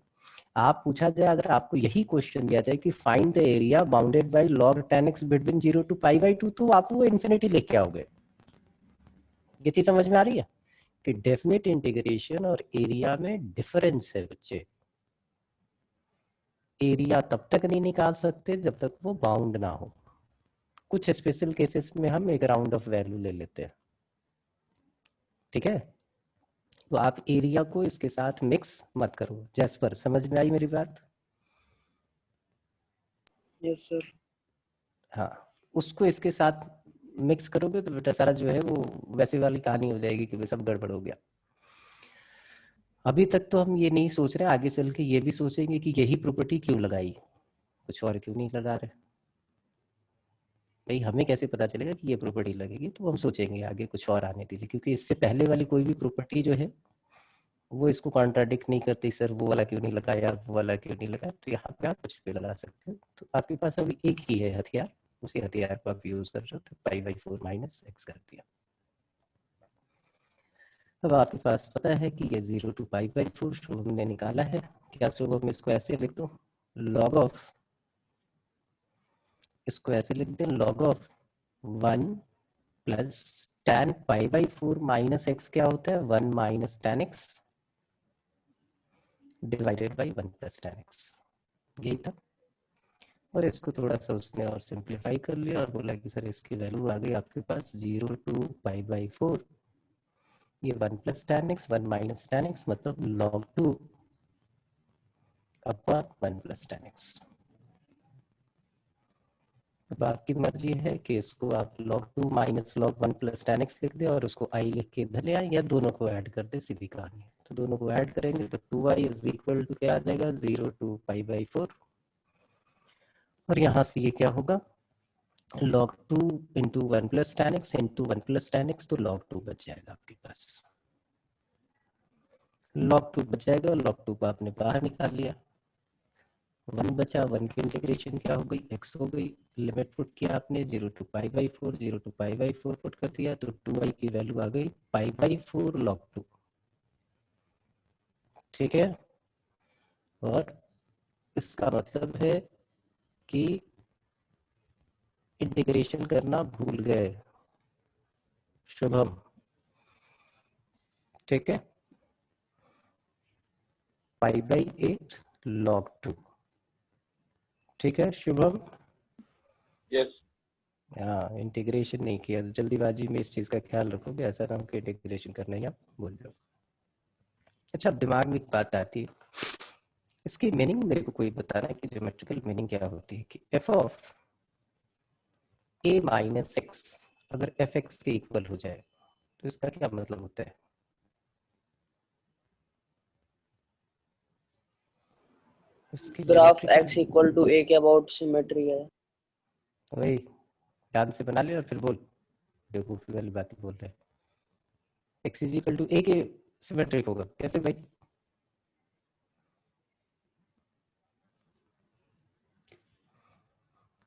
आप पूछा जाए, अगर आपको यही क्वेश्चन दिया जाए कि find the area bounded by log tan x between 0 to π/2, तो आप वो इन्फिनिटी लेके आओगे। ये चीज समझ में आ रही है कि डेफिनेट इंटीग्रेशन और एरिया में डिफरेंस है बच्चे। एरिया तब तक नहीं निकाल सकते जब तक वो बाउंड ना हो। कुछ स्पेशल केसेस में हम एक राउंड ऑफ वैल्यू ले लेते हैं, ठीक है। तो आप एरिया को इसके साथ मिक्स मत करो। जैस्पर, समझ में आई मेरी बात? Yes sir. हाँ, उसको इसके साथ मिक्स करोगे तो बेटा सारा जो है वो वैसी वाली कहानी हो जाएगी कि सब गड़बड़ हो गया। अभी तक तो हम ये नहीं सोच रहे, आगे चल के ये भी सोचेंगे कि यही प्रॉपर्टी क्यों लगाई, कुछ और क्यों नहीं लगा रहे। भाई हमें कैसे पता चलेगा कि ये प्रॉपर्टी लगेगी, तो हम सोचेंगे आगे, कुछ और आने दीजिए, क्योंकि इससे पहले वाली कोई भी प्रॉपर्टी जो है वो इसको कॉन्ट्राडिक्ट नहीं करती। सर वो वाला क्यों नहीं लगाया, वो वाला क्यों नहीं लगाया, तो यहाँ पे आप कुछ भी लगा सकते हो। तो आपके पास अभी एक ही है हथियार, उसी हथियार को आप यूज कर रहे हो, तो π/4 - x कर दिया। अब आपके पास पता है कि ये 0 to π/4 शुभ हमने निकाला है। क्या शुभ हम इसको ऐसे लिख दो, log ऑफ, इसको ऐसे लिख दें, log ऑफ 1 + tan π/4 - x क्या होता है? 1 - tan x divided by 1 + tan x, यही था। और इसको थोड़ा सा उसने और सिंप्लीफाई कर लिया और बोला कि सर इसकी वैल्यू आ गई आपके पास 0 to π/4, ये 1 + tan x 1 - tan x, मतलब log 2 अपॉन 1 + tan x। अब आपकी मर्जी है कि इसको आप log 2 - log 1 + tan x लिख दे और उसको i लिख के इधर ले आए, या दोनों को ऐड कर दे, सीधी कहानी है। तो दोनों को ऐड करेंगे तो 2i = क्या आ जाएगा, 0 to π/4, और यहाँ से ये क्या होगा, log 2 × 1 + tan x × 1 + tan x, तो log 2 बच जाएगा आपके पास। log 2 बच जाएगा, log 2 को आपने बाहर निकाल लिया, 1 बचा, 1 की इंटीग्रेशन क्या हो गई, x हो गई। लिमिट पुट किया आपने 0 to π/4, 0 to π/4 पुट कर दिया, तो 2i की वैल्यू आ गई π/4 log 2, ठीक है। और इसका मतलब है कि इंटीग्रेशन करना भूल गए शुभम, ठीक है। π/8 log 2, ठीक है शुभम। यस हाँ, इंटीग्रेशन नहीं किया, तो जल्दीबाजी में इस चीज़ का ख्याल रखोगे, ऐसा ना हो कि इंटीग्रेशन करना ही आप भूल जाओ। अच्छा, अब दिमाग में एक बात आती है, इसकी मीनिंग मेरे को कोई बता रहा है कि ज्योमेट्रिकल मीनिंग क्या होती है कि f ऑफ a - x अगर fx के इक्वल हो जाए तो इसका क्या मतलब होता है? इसकी ग्राफ ज्योमेट्रिकल, x = a के अबाउट सिमेट्री है। वही ध्यान से बना ले और फिर बोल, बेवकूफी वाली बातें बोल रहे हैं। x = a के सिमेट्रिक होगा कैसे भाई?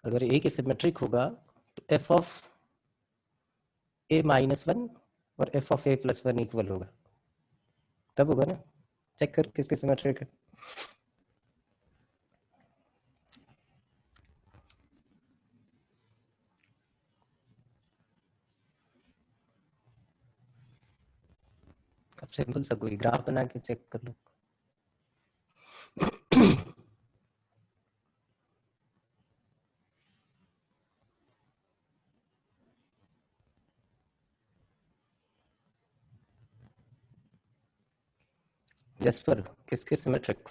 अगर a के सिमेट्रिक होगा तो f ऑफ a -1 और f ऑफ a + 1 इक्वल होगा, तब होगा ना। चेक कर किसके सिमेट्रिक है। अब सिंपल सा कोई ग्राफ बना के चेक कर लो। जसपर किसके सिमेट्रिक?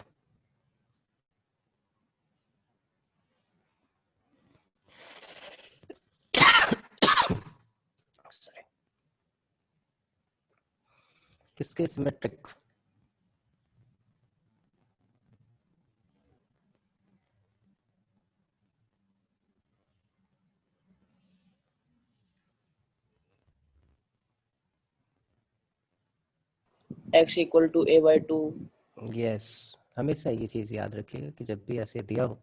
किसके सिमेट्रिक? x = a/2। यस, हमेशा ये चीज याद रखिएगा कि जब भी ऐसे दिया हो,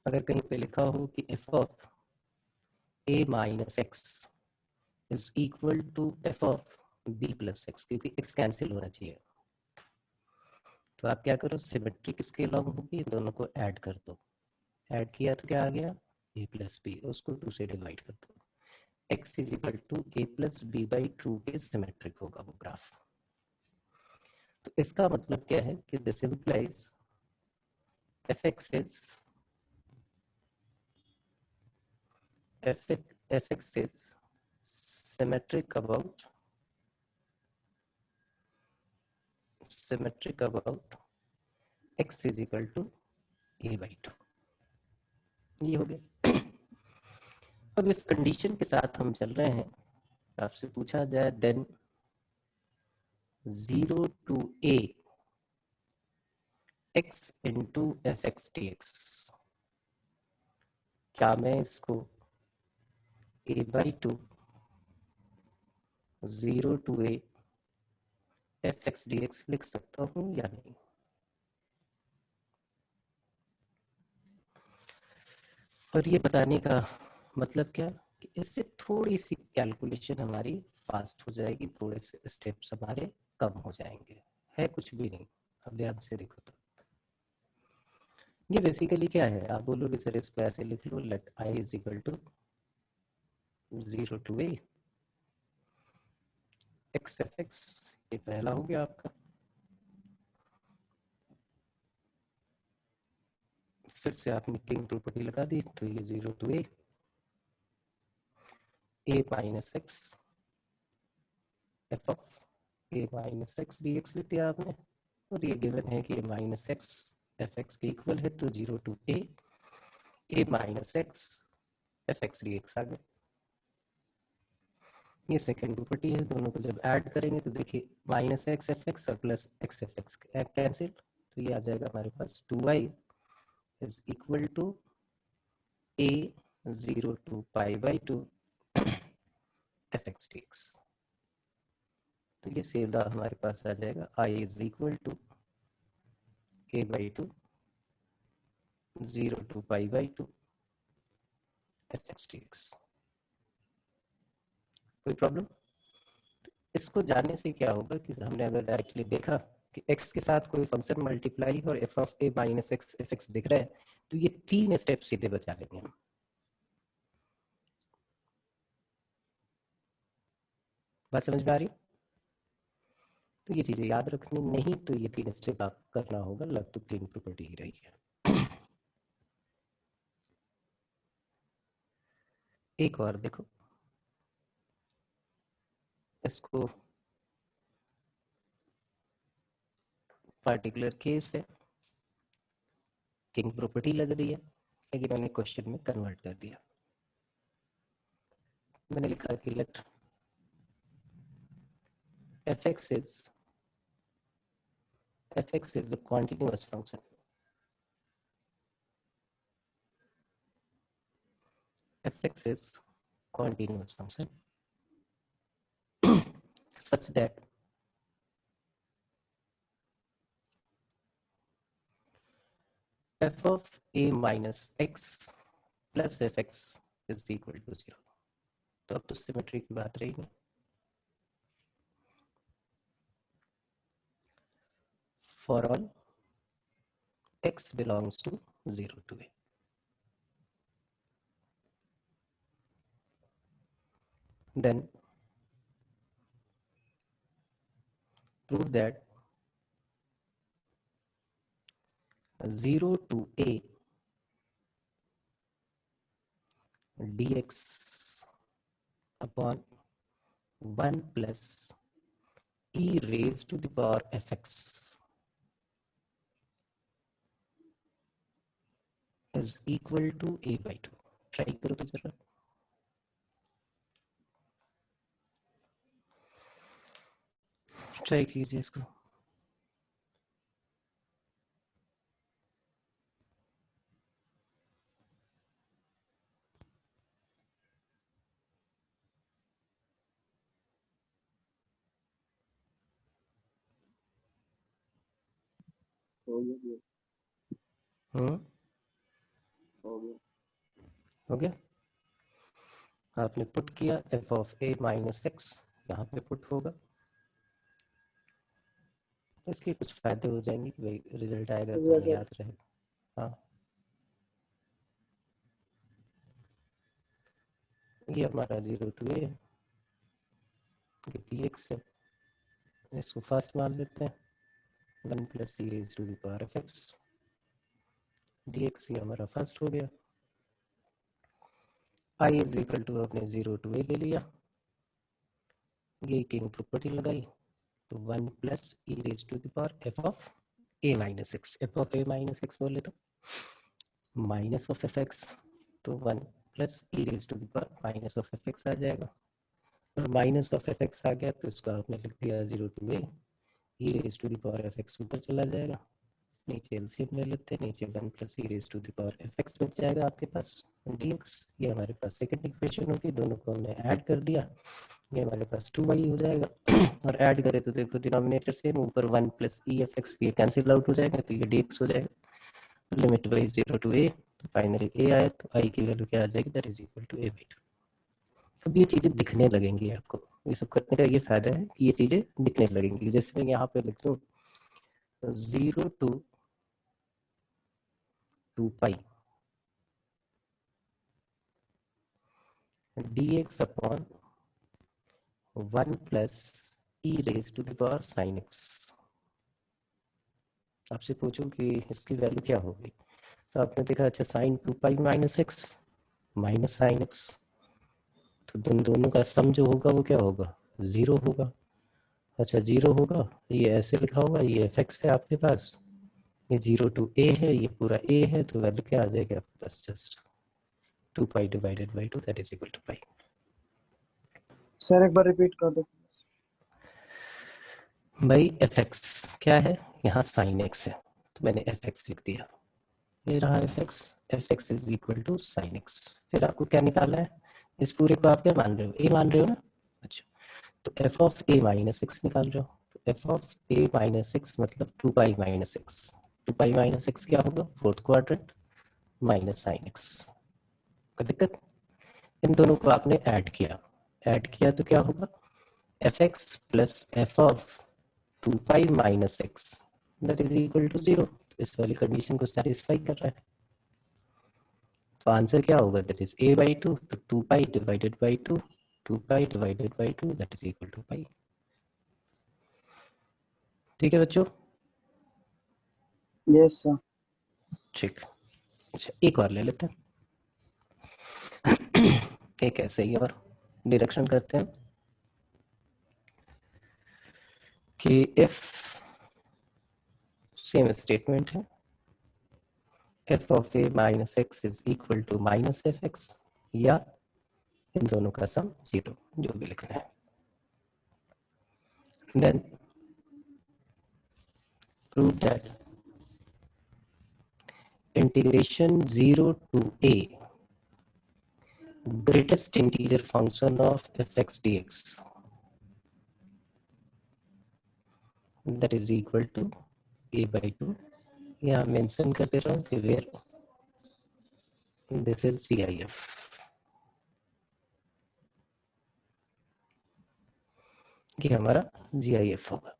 अगर कहीं पे लिखा हो कि f of a - x is equal to f of b + x, क्योंकि x कैंसिल होना चाहिए, तो आप क्या करो, सिमेट्री किसके लॉन्ग होगी, दोनों को ऐड कर दो। ऐड किया तो क्या आ गया, a + b, उसको 2 से डिवाइड कर दो। x = a + b/2 के सिमेट्रिक होगा वो ग्राफ। तो इसका मतलब क्या है कि this implies fx is symmetric about x = a/2। ये हो गया। अब इस कंडीशन के साथ हम चल रहे हैं, आपसे पूछा जाए then 0 to a x into fx dx, क्या मैं इसको a/2 0 to a fx dx लिख सकता हूं या नहीं? और ये बताने का मतलब क्या कि इससे थोड़ी सी कैलकुलेशन हमारी फास्ट हो जाएगी, थोड़े से स्टेप्स हमारे कम हो जाएंगे, है कुछ भी नहीं। अब ध्यान से देखो तो ये बेसिकली क्या है, आप बोलोगे सर इसको ऐसे लिख लो, late i = 0 to a x fx, ये पहला हो गया आपका। फिर से आपने किंग प्रॉपर्टी लगा दी, तो ये 0 to a - x f of a - x dx लिख दिया आपने, और ये गिवन है कि a - x fx के इक्वल है, तो 0 to a - x fx dx आ गया। ये सेकंड प्रॉपर्टी है, दोनों को जब ऐड करेंगे तो देखिए -x fx और +x fx कैंसिल, तो ये आ जाएगा हमारे पास 2y is equal to a 0 to π/2 fx dx। तो ये सीधा हमारे पास आ जाएगा i is equal to a/2 0 to π/2 fx dx। कोई प्रॉब्लम? इसको जानने से क्या होगा कि हमने अगर डायरेक्टली देखा कि x के साथ कोई फंक्शन मल्टीप्लाई और f of a - x fx दिख रहा है, तो ये 3 स्टेप सीधे बचा लेंगे हम। बात समझ में आ रही? तो ये चीजें याद रखनी, नहीं तो ये 3 स्टेप आप करना होगा, लग तो 3 प्रॉपर्टी ही रही है। एक और देखो, इसको पार्टिकुलर केस है, किंग प्रॉपर्टी लग रही है, लेकिन मैंने क्वेश्चन में कन्वर्ट कर दिया। मैंने लिखा कि late fx is a continuous function such that f of a - x plus fx is equal to 0। तो अब तो सिमेट्री की बात रही नहीं। For all x belongs to 0 to a. Then prove that 0 to a dx upon 1 plus e raised to the power fx is equal to a by 2. Try करो तो जरा। ट्राई कीजिए इसको। हो गया। आपने पुट किया f of a minus x, यहाँ पे पुट होगा। इसके कुछ फायदे हो जाएंगे कि भाई रिजल्ट आएगा तो हमें याद रहेगा। हाँ, ये हमारा 0 to a dx है, इसको फर्स्ट मान लेते हैं 1 plus e raised to the power of x dx, ये हमारा फर्स्ट हो गया। i इज इक्वल टू अपने 0 to a ले लिया, ये किंग प्रॉपर्टी लगाई तो 1 plus e raised to the power f of a minus x, f of a minus x बोले तो माइनस ऑफ एफ एक्स, तो 1 plus e raised to the power minus of f x आ जाएगा। और minus of f x आ गया तो इसको आपने लिख दिया 0 to a e raised to the power f x ऊपर चला जाएगा, नीचे एलसीएम ले लेते हैं, नीचे 1 plus e raised to the power f x बच जाएगा आपके पास dx। ये हमारे पास सेकंड इक्वेशन होगी, दोनों को हमने ऐड कर दिया, ये हमारे पास 2y हो जाएगा। और ऐड करें तो देखो डिनोमिनेटर सेम, ऊपर 1 plus e f x ये कैंसिल आउट हो जाएगा तो ये dx हो जाएगा। लिमिट बाई 0 to a, तो फाइनली a आया तो i की वैल्यू क्या आ जाएगी, that is equal to a by 2। अब ये चीजें दिखने लगेंगी आपको, ये सब करने का ये फायदा है कि ये चीजें दिखने लगेंगी। जैसे मैं यहाँ पे लिख दूँ 0 to 2 pi dx upon 1 plus e raised to the power sin x। आपसे पूछूं कि इसकी वैल्यू क्या होगी, तो आपने देखा अच्छा sin 2 pi minus x minus sine x, तो दोनों का सम जो होगा वो क्या होगा, 0 होगा। अच्छा 0 होगा, ये ऐसे लिखा होगा, ये एफ एक्स है आपके पास, ये 0 to a है, ये पूरा a है, तो वैल्यू क्या आ जाएगी आपके पास, just 2 pi divided by 2 that is equal to pi। Sir एक बार रिपीट कर दो। भाई एफ एक्स क्या है, यहाँ साइन एक्स है, तो मैंने एफ एक्स लिख दिया, ये रहा f x is equal to sine x. फिर आपको क्या निकालना है, इस पूरे को आप क्या मान रहे हो, ए मान रहे हो ना। अच्छा तो F of a minus x निकाल रहे हो, तो F of a minus x मतलब 2 pi minus x, 2 pi minus x क्या होगा, fourth quadrant minus sine x. कोई दिक्कत, इन दोनों को आपने ऐड किया तो क्या होगा, f x plus f of 2 pi minus x that is equal to 0। इस वाली कंडीशन को सेटिस्फाई कर रहा है, तो आंसर क्या होगा, दैट इज a by 2, तो 2 pi divided by 2, 2 pi divided by 2 that is equal to pi। ठीक है बच्चों, यस सर। ठीक। अच्छा एक और ले लेते हैं, एक ऐसे ही और डिरेक्शन करते हैं कि इफ सेम स्टेटमेंट है f of a minus x is equal to minus f x, या इन दोनों का सम 0, जो भी लिखना है। Then prove that integration 0 to a greatest integer function of fx dx that is equal to a by 2। यहाँ मेंशन कर दे रहा हूँ कि वेयर दिस इज CIF। ये हमारा GIF होगा।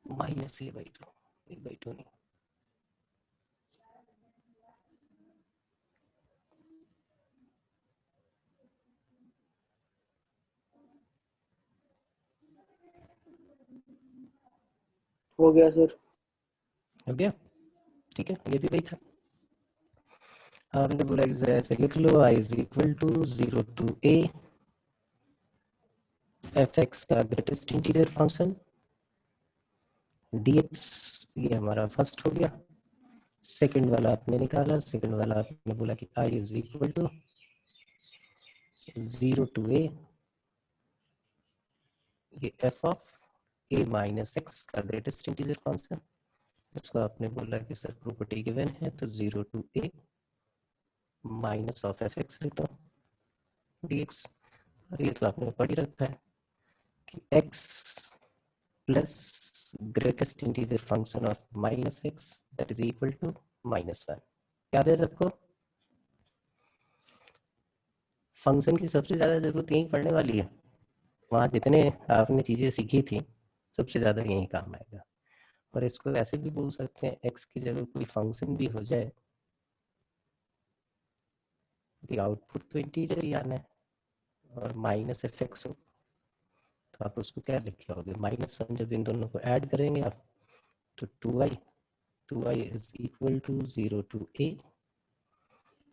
माइनस a/2, a/2 नहीं, हो गया सर। हो गया, ठीक है। ये भी वही था, आपने बोला ऐसे लिख लो, i is equal to 0 to a fx का ग्रेटेस्ट इंटीजर फंक्शन dx, ये हमारा फर्स्ट हो गया। सेकंड वाला आपने निकाला, सेकंड वाला आपने बोला कि i is equal to 0 to a, ये f of a minus x का ग्रेटेस्ट इंटीजर फंक्शन, इसको आपने बोला कि सर प्रॉपर्टी गिवन है तो 0 to a minus of f x लिखता हूँ dx, और ये तो आपने पढ़ ही रखा है कि x plus greatest integer function of minus x that is equal to -1। याद है सबको? फंक्शन की सबसे ज्यादा जरूरत यही पड़ने वाली है, वहां जितने आपने चीजें सीखी थी सबसे ज्यादा यही काम आएगा। और इसको ऐसे भी बोल सकते हैं, x की जगह कोई फंक्शन भी हो जाए, आउटपुट तो इंटीजर ही आना है, और माइनस एफ एक्स हो तो आप उसको क्या लिख लोगे, -1। जब इन दोनों को ऐड करेंगे आप तो 2i is equal to 0 to a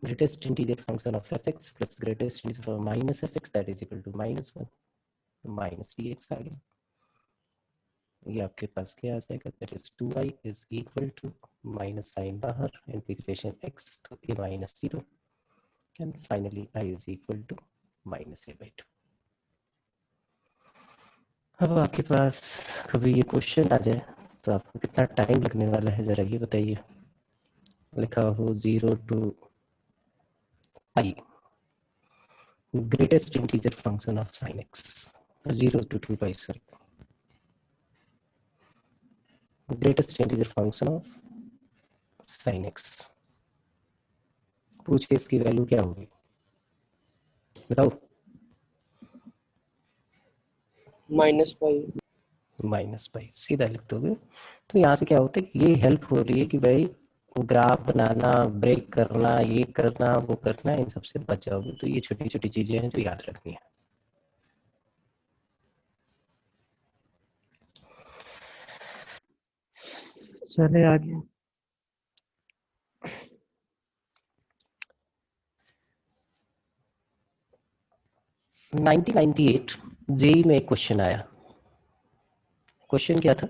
greatest integer function of f x plus greatest integer of minus f x that is equal to -1, minus dx आ गया। ये आपके पास क्या आ जाएगा, that is 2i is equal to minus sine बाहर, integration x to a minus 0 and finally i is equal to -a/2। अब आपके पास कभी ये क्वेश्चन आ जाए तो आपको कितना टाइम लगने वाला है, जरा ये बताइए। लिखा हो 0 to i greatest integer function of sine x, 0 to 2 pi, sorry, greatest integer function of sine x, पूछिए इसकी वैल्यू क्या होगी, बताओ। -π। -π सीधा लिख दोगे। तो यहाँ से क्या होता है कि ये हेल्प हो रही है कि भाई ग्राफ बनाना, ब्रेक करना, ये करना, वो करना, इन सबसे बच जाओगे। तो ये छोटी छोटी चीजें हैं जो याद रखनी है। चले आगे। 1998 जेई में एक क्वेश्चन आया। क्वेश्चन क्या था,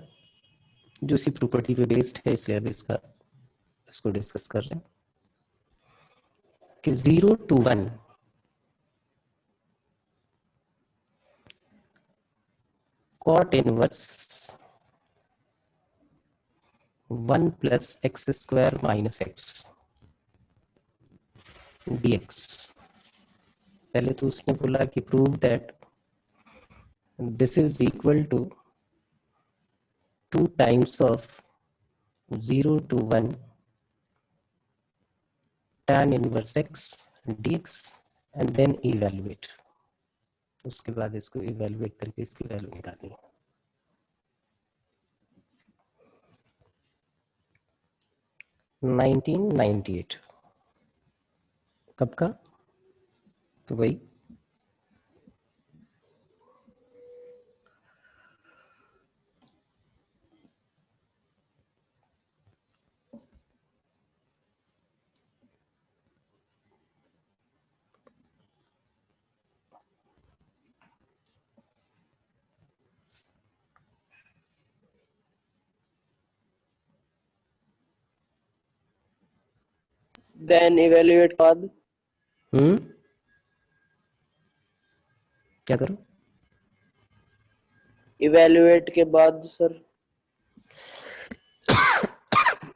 जो इसी प्रॉपर्टी पे बेस्ड है, इसलिए अब इसको डिस्कस कर रहे हैं कि 0 to 1 cot inverse 1 plus x square minus x dx। पहले तो उसने बोला कि prove that this is equal to 2 times of 0 to 1 tan inverse x dx and then evaluate. उसके बाद इसको इवेलुएट करके इसकी वैल्यू निकालनी है। नाइनटीन 98 कब का, तो वही देन इवेल्युएट बाद क्या करो? इवेल्युएट के बाद सर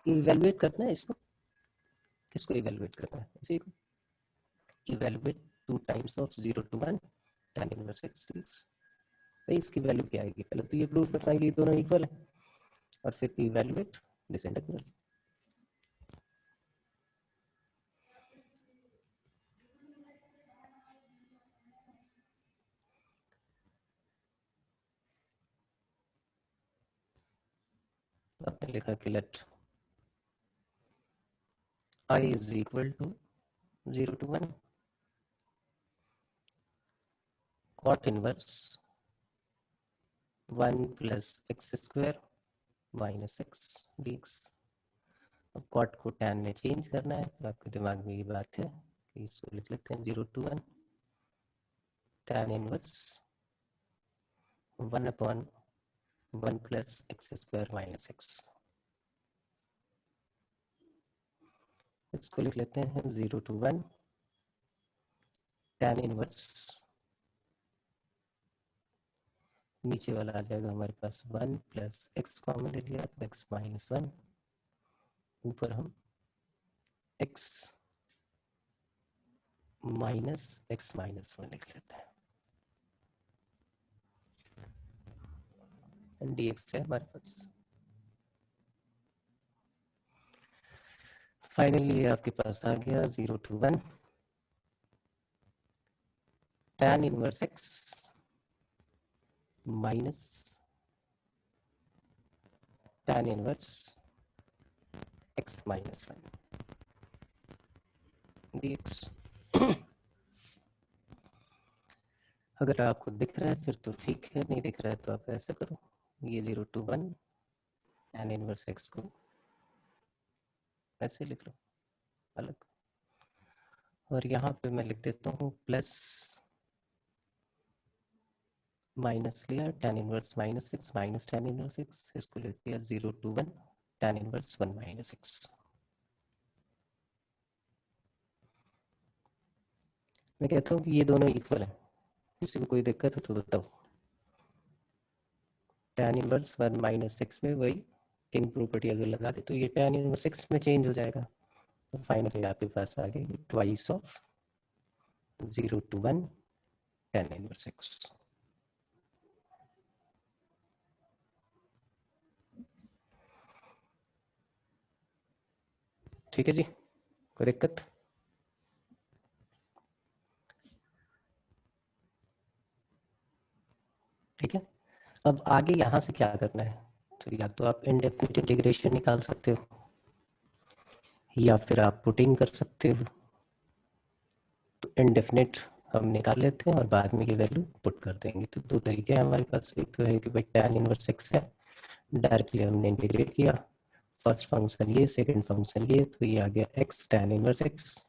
इवेलुएट करना है इसको, किसको इवेलुएट करना है? इसी को evaluate 2 times of 0 to 1 tan inverse x dx। भाई इसकी वैल्यू क्या आएगी? पहले तो ये प्रूव करना है कि दोनों इक्वल है, और फिर इवेलुएट दिस इंटीग्रल। आपने लिखा कि late I is equal to 0 to 1 cot inverse 1 plus x square minus x dx। अब cot को tan में चेंज करना है, तो आपके दिमाग में ये बात है कि इसको लिख लेते हैं 0 to 1 tan inverse 1 upon 1 plus x square minus x। इसको लिख लेते हैं 0 to 1 tan इनवर्स, नीचे वाला आ जाएगा हमारे पास 1 प्लस एक्स कॉमन ले लिया तो x माइनस 1, ऊपर हम x माइनस एक्स माइनस 1 लिख लेते हैं, dx है हमारे पास। फाइनली आपके पास आ गया 0 to 1 tan inverse x minus tan inverse x minus 1 dx। अगर आपको दिख रहा है फिर तो ठीक है, नहीं दिख रहा है तो आप ऐसा करो, ये 0 to 1 tan इनवर्स x को ऐसे लिख लो अलग, और यहाँ पे मैं लिख देता हूँ प्लस माइनस लिया tan inverse minus x minus tan inverse x, इसको लिख दिया 0 to 1 tan inverse 1 minus x. मैं कहता हूँ कि ये दोनों इक्वल हैं, किसी को कोई दिक्कत है तो बताओ। tan इनवर्स 1 माइनस एक्स में वही किंग प्रॉपर्टी अगर लगा दे तो ये tan इनवर्स एक्स में चेंज हो जाएगा, तो फाइनली आपके पास आ गई twice of 0 to 1 tan inverse x. ठीक है जी, कोई दिक्कत? ठीक है, अब आगे यहाँ से क्या करना है, तो या तो आप इंडेफिनिट इंटीग्रेशन निकाल सकते हो या फिर आप पुटिंग कर सकते हो। तो इंडेफिनिट हम निकाल लेते हैं और बाद में ये वैल्यू पुट कर देंगे। तो दो तरीके हैं हमारे पास, एक तो है कि भाई tan इनवर्स एक्स है, डायरेक्टली हमने इंटीग्रेट किया, फर्स्ट फंक्शन ये, सेकंड फंक्शन ये, तो ये आ गया x tan inverse x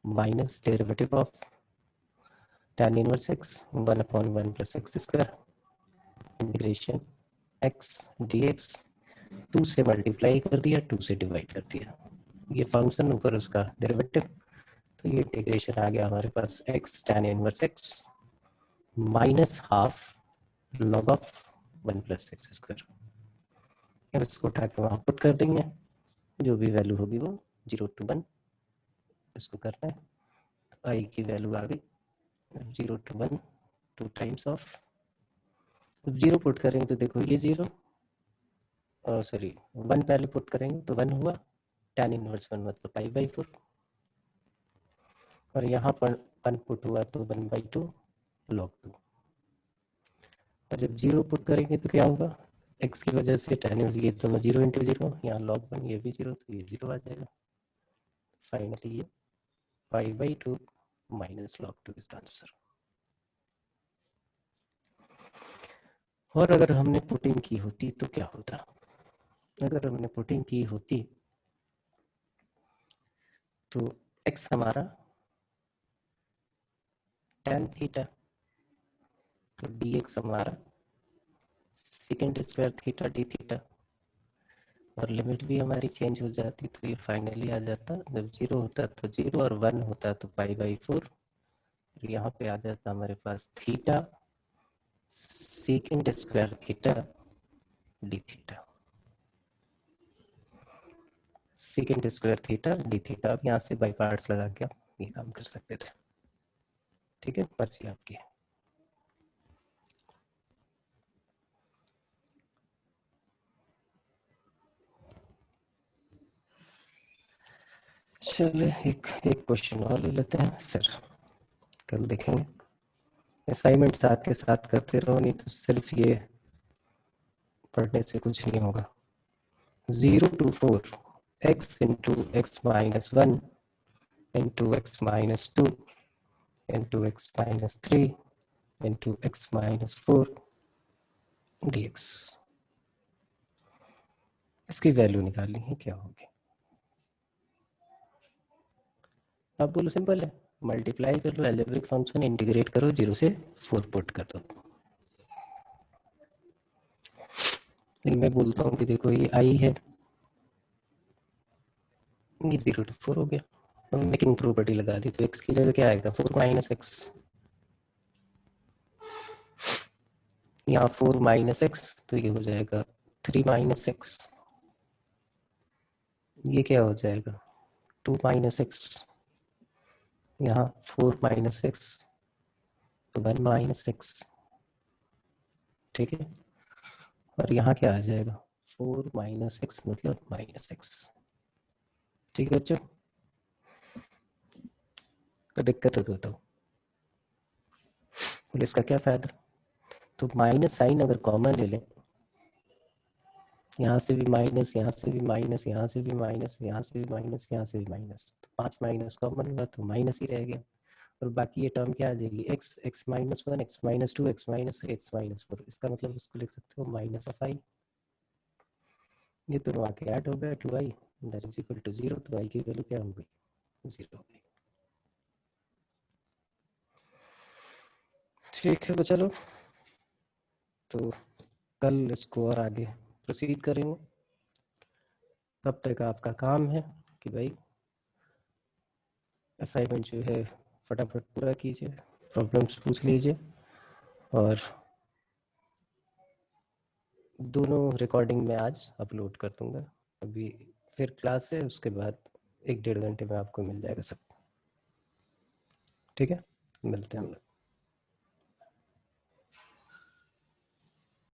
minus derivative of tan inverse x 1 upon 1 plus x square integration x dx, 2 से मल्टीप्लाई कर दिया, 2 से डिवाइड कर दिया, ये फंक्शन ऊपर उसका डेरिवेटिव, तो ये इंटीग्रेशन आ गया हमारे पास x tan inverse x minus half log of 1 plus x square. अब इसको उठा के वहाँ पुट कर देंगे, जो भी वैल्यू होगी वो 0 to 1 इसको करना है, तो आई की वैल्यू आ गई 0 to 1 2 times of, zero put करेंगे तो देखो ये 0, सॉरी 1 पहले पुट करेंगे तो 1 हुआ, tan इनवर्स 1 मतलब π/4, और यहाँ पर 1 पुट हुआ तो 1/2 log 2, और जब 0 पुट करेंगे तो क्या होगा, x की वजह से tan इनवर्स ये दोनों 0 into 0, यहाँ log 1 ये भी 0, तो ये 0 आ जाएगा। फाइनली ये π/2 minus log 2 is the answer. और अगर हमने पुटिंग की होती तो क्या होता, अगर हमने पुटिंग की होती तो x हमारा tan थीटा, तो dx हमारा second square theta d theta, और लिमिट भी हमारी चेंज हो जाती, तो ये फाइनली आ जाता, जब 0 होता तो 0 और 1 होता तो π/4। यहाँ पे आ जाता हमारे पास theta secant square theta d theta, secant square theta d theta. अब यहाँ से बाई पार्ट्स लगा के आप ये काम कर सकते थे। ठीक है, पर्ची आपकी है। चलिए एक क्वेश्चन और ले लेते हैं, फिर कल देखेंगे। असाइनमेंट साथ के साथ करते रहो, नहीं तो सिर्फ ये पढ़ने से कुछ नहीं होगा। 0 to 4 x into x minus 1 into x minus 2 into x minus 3 into x minus 4 dx। इसकी वैल्यू निकालनी है, क्या होगी? आप बोलो सिंपल है, मल्टीप्लाई कर लो अलजेब्रिक फंक्शन, इंटीग्रेट करो, 0 से 4 पुट कर दो। मैं बोलता हूँ कि देखो ये i है, ये 0 to 4 हो गया, तो मेकिंग प्रॉपर्टी लगा दी, तो x की जगह क्या आएगा 4 minus x, यहाँ 4 minus x, तो ये हो जाएगा 3 minus x, ये क्या हो जाएगा 2 minus x, यहाँ 4 minus x, तो 1 minus x। ठीक है, और यहाँ क्या आ जाएगा 4 minus x मतलब minus x। ठीक है बच्चों, तो दिक्कत है तो बताओ, बोले इसका क्या फायदा? तो माइनस साइन अगर कॉमन ले लें, यहाँ से भी माइनस, यहाँ से भी माइनस, यहाँ से भी माइनस, यहाँ से भी माइनस, यहाँ से भी माइनस, तो 5 माइनस कॉमन हुआ तो माइनस ही रह गया। और बाकी ये टर्म क्या आ जाएगी x, x minus 1, x minus 2, x minus 3, x minus 4। इसका मतलब उसको लिख सकते हो माइनस ऑफ i। ये दोनों आके ऐड हो गया 2i that is equal to 0, तो i की वैल्यू क्या हो गई 0 हो गई। ठीक है, तो चलो, तो कल इसको और आगे प्रोसीड करेंगे। तब तक आपका काम है कि भाई असाइनमेंट जो है फटाफट पूरा कीजिए, प्रॉब्लम्स पूछ लीजिए, और दोनों रिकॉर्डिंग में आज अपलोड कर दूंगा। अभी फिर क्लास है, उसके बाद 1-1.5 घंटे में आपको मिल जाएगा सब। ठीक है, मिलते हैं हम लोग।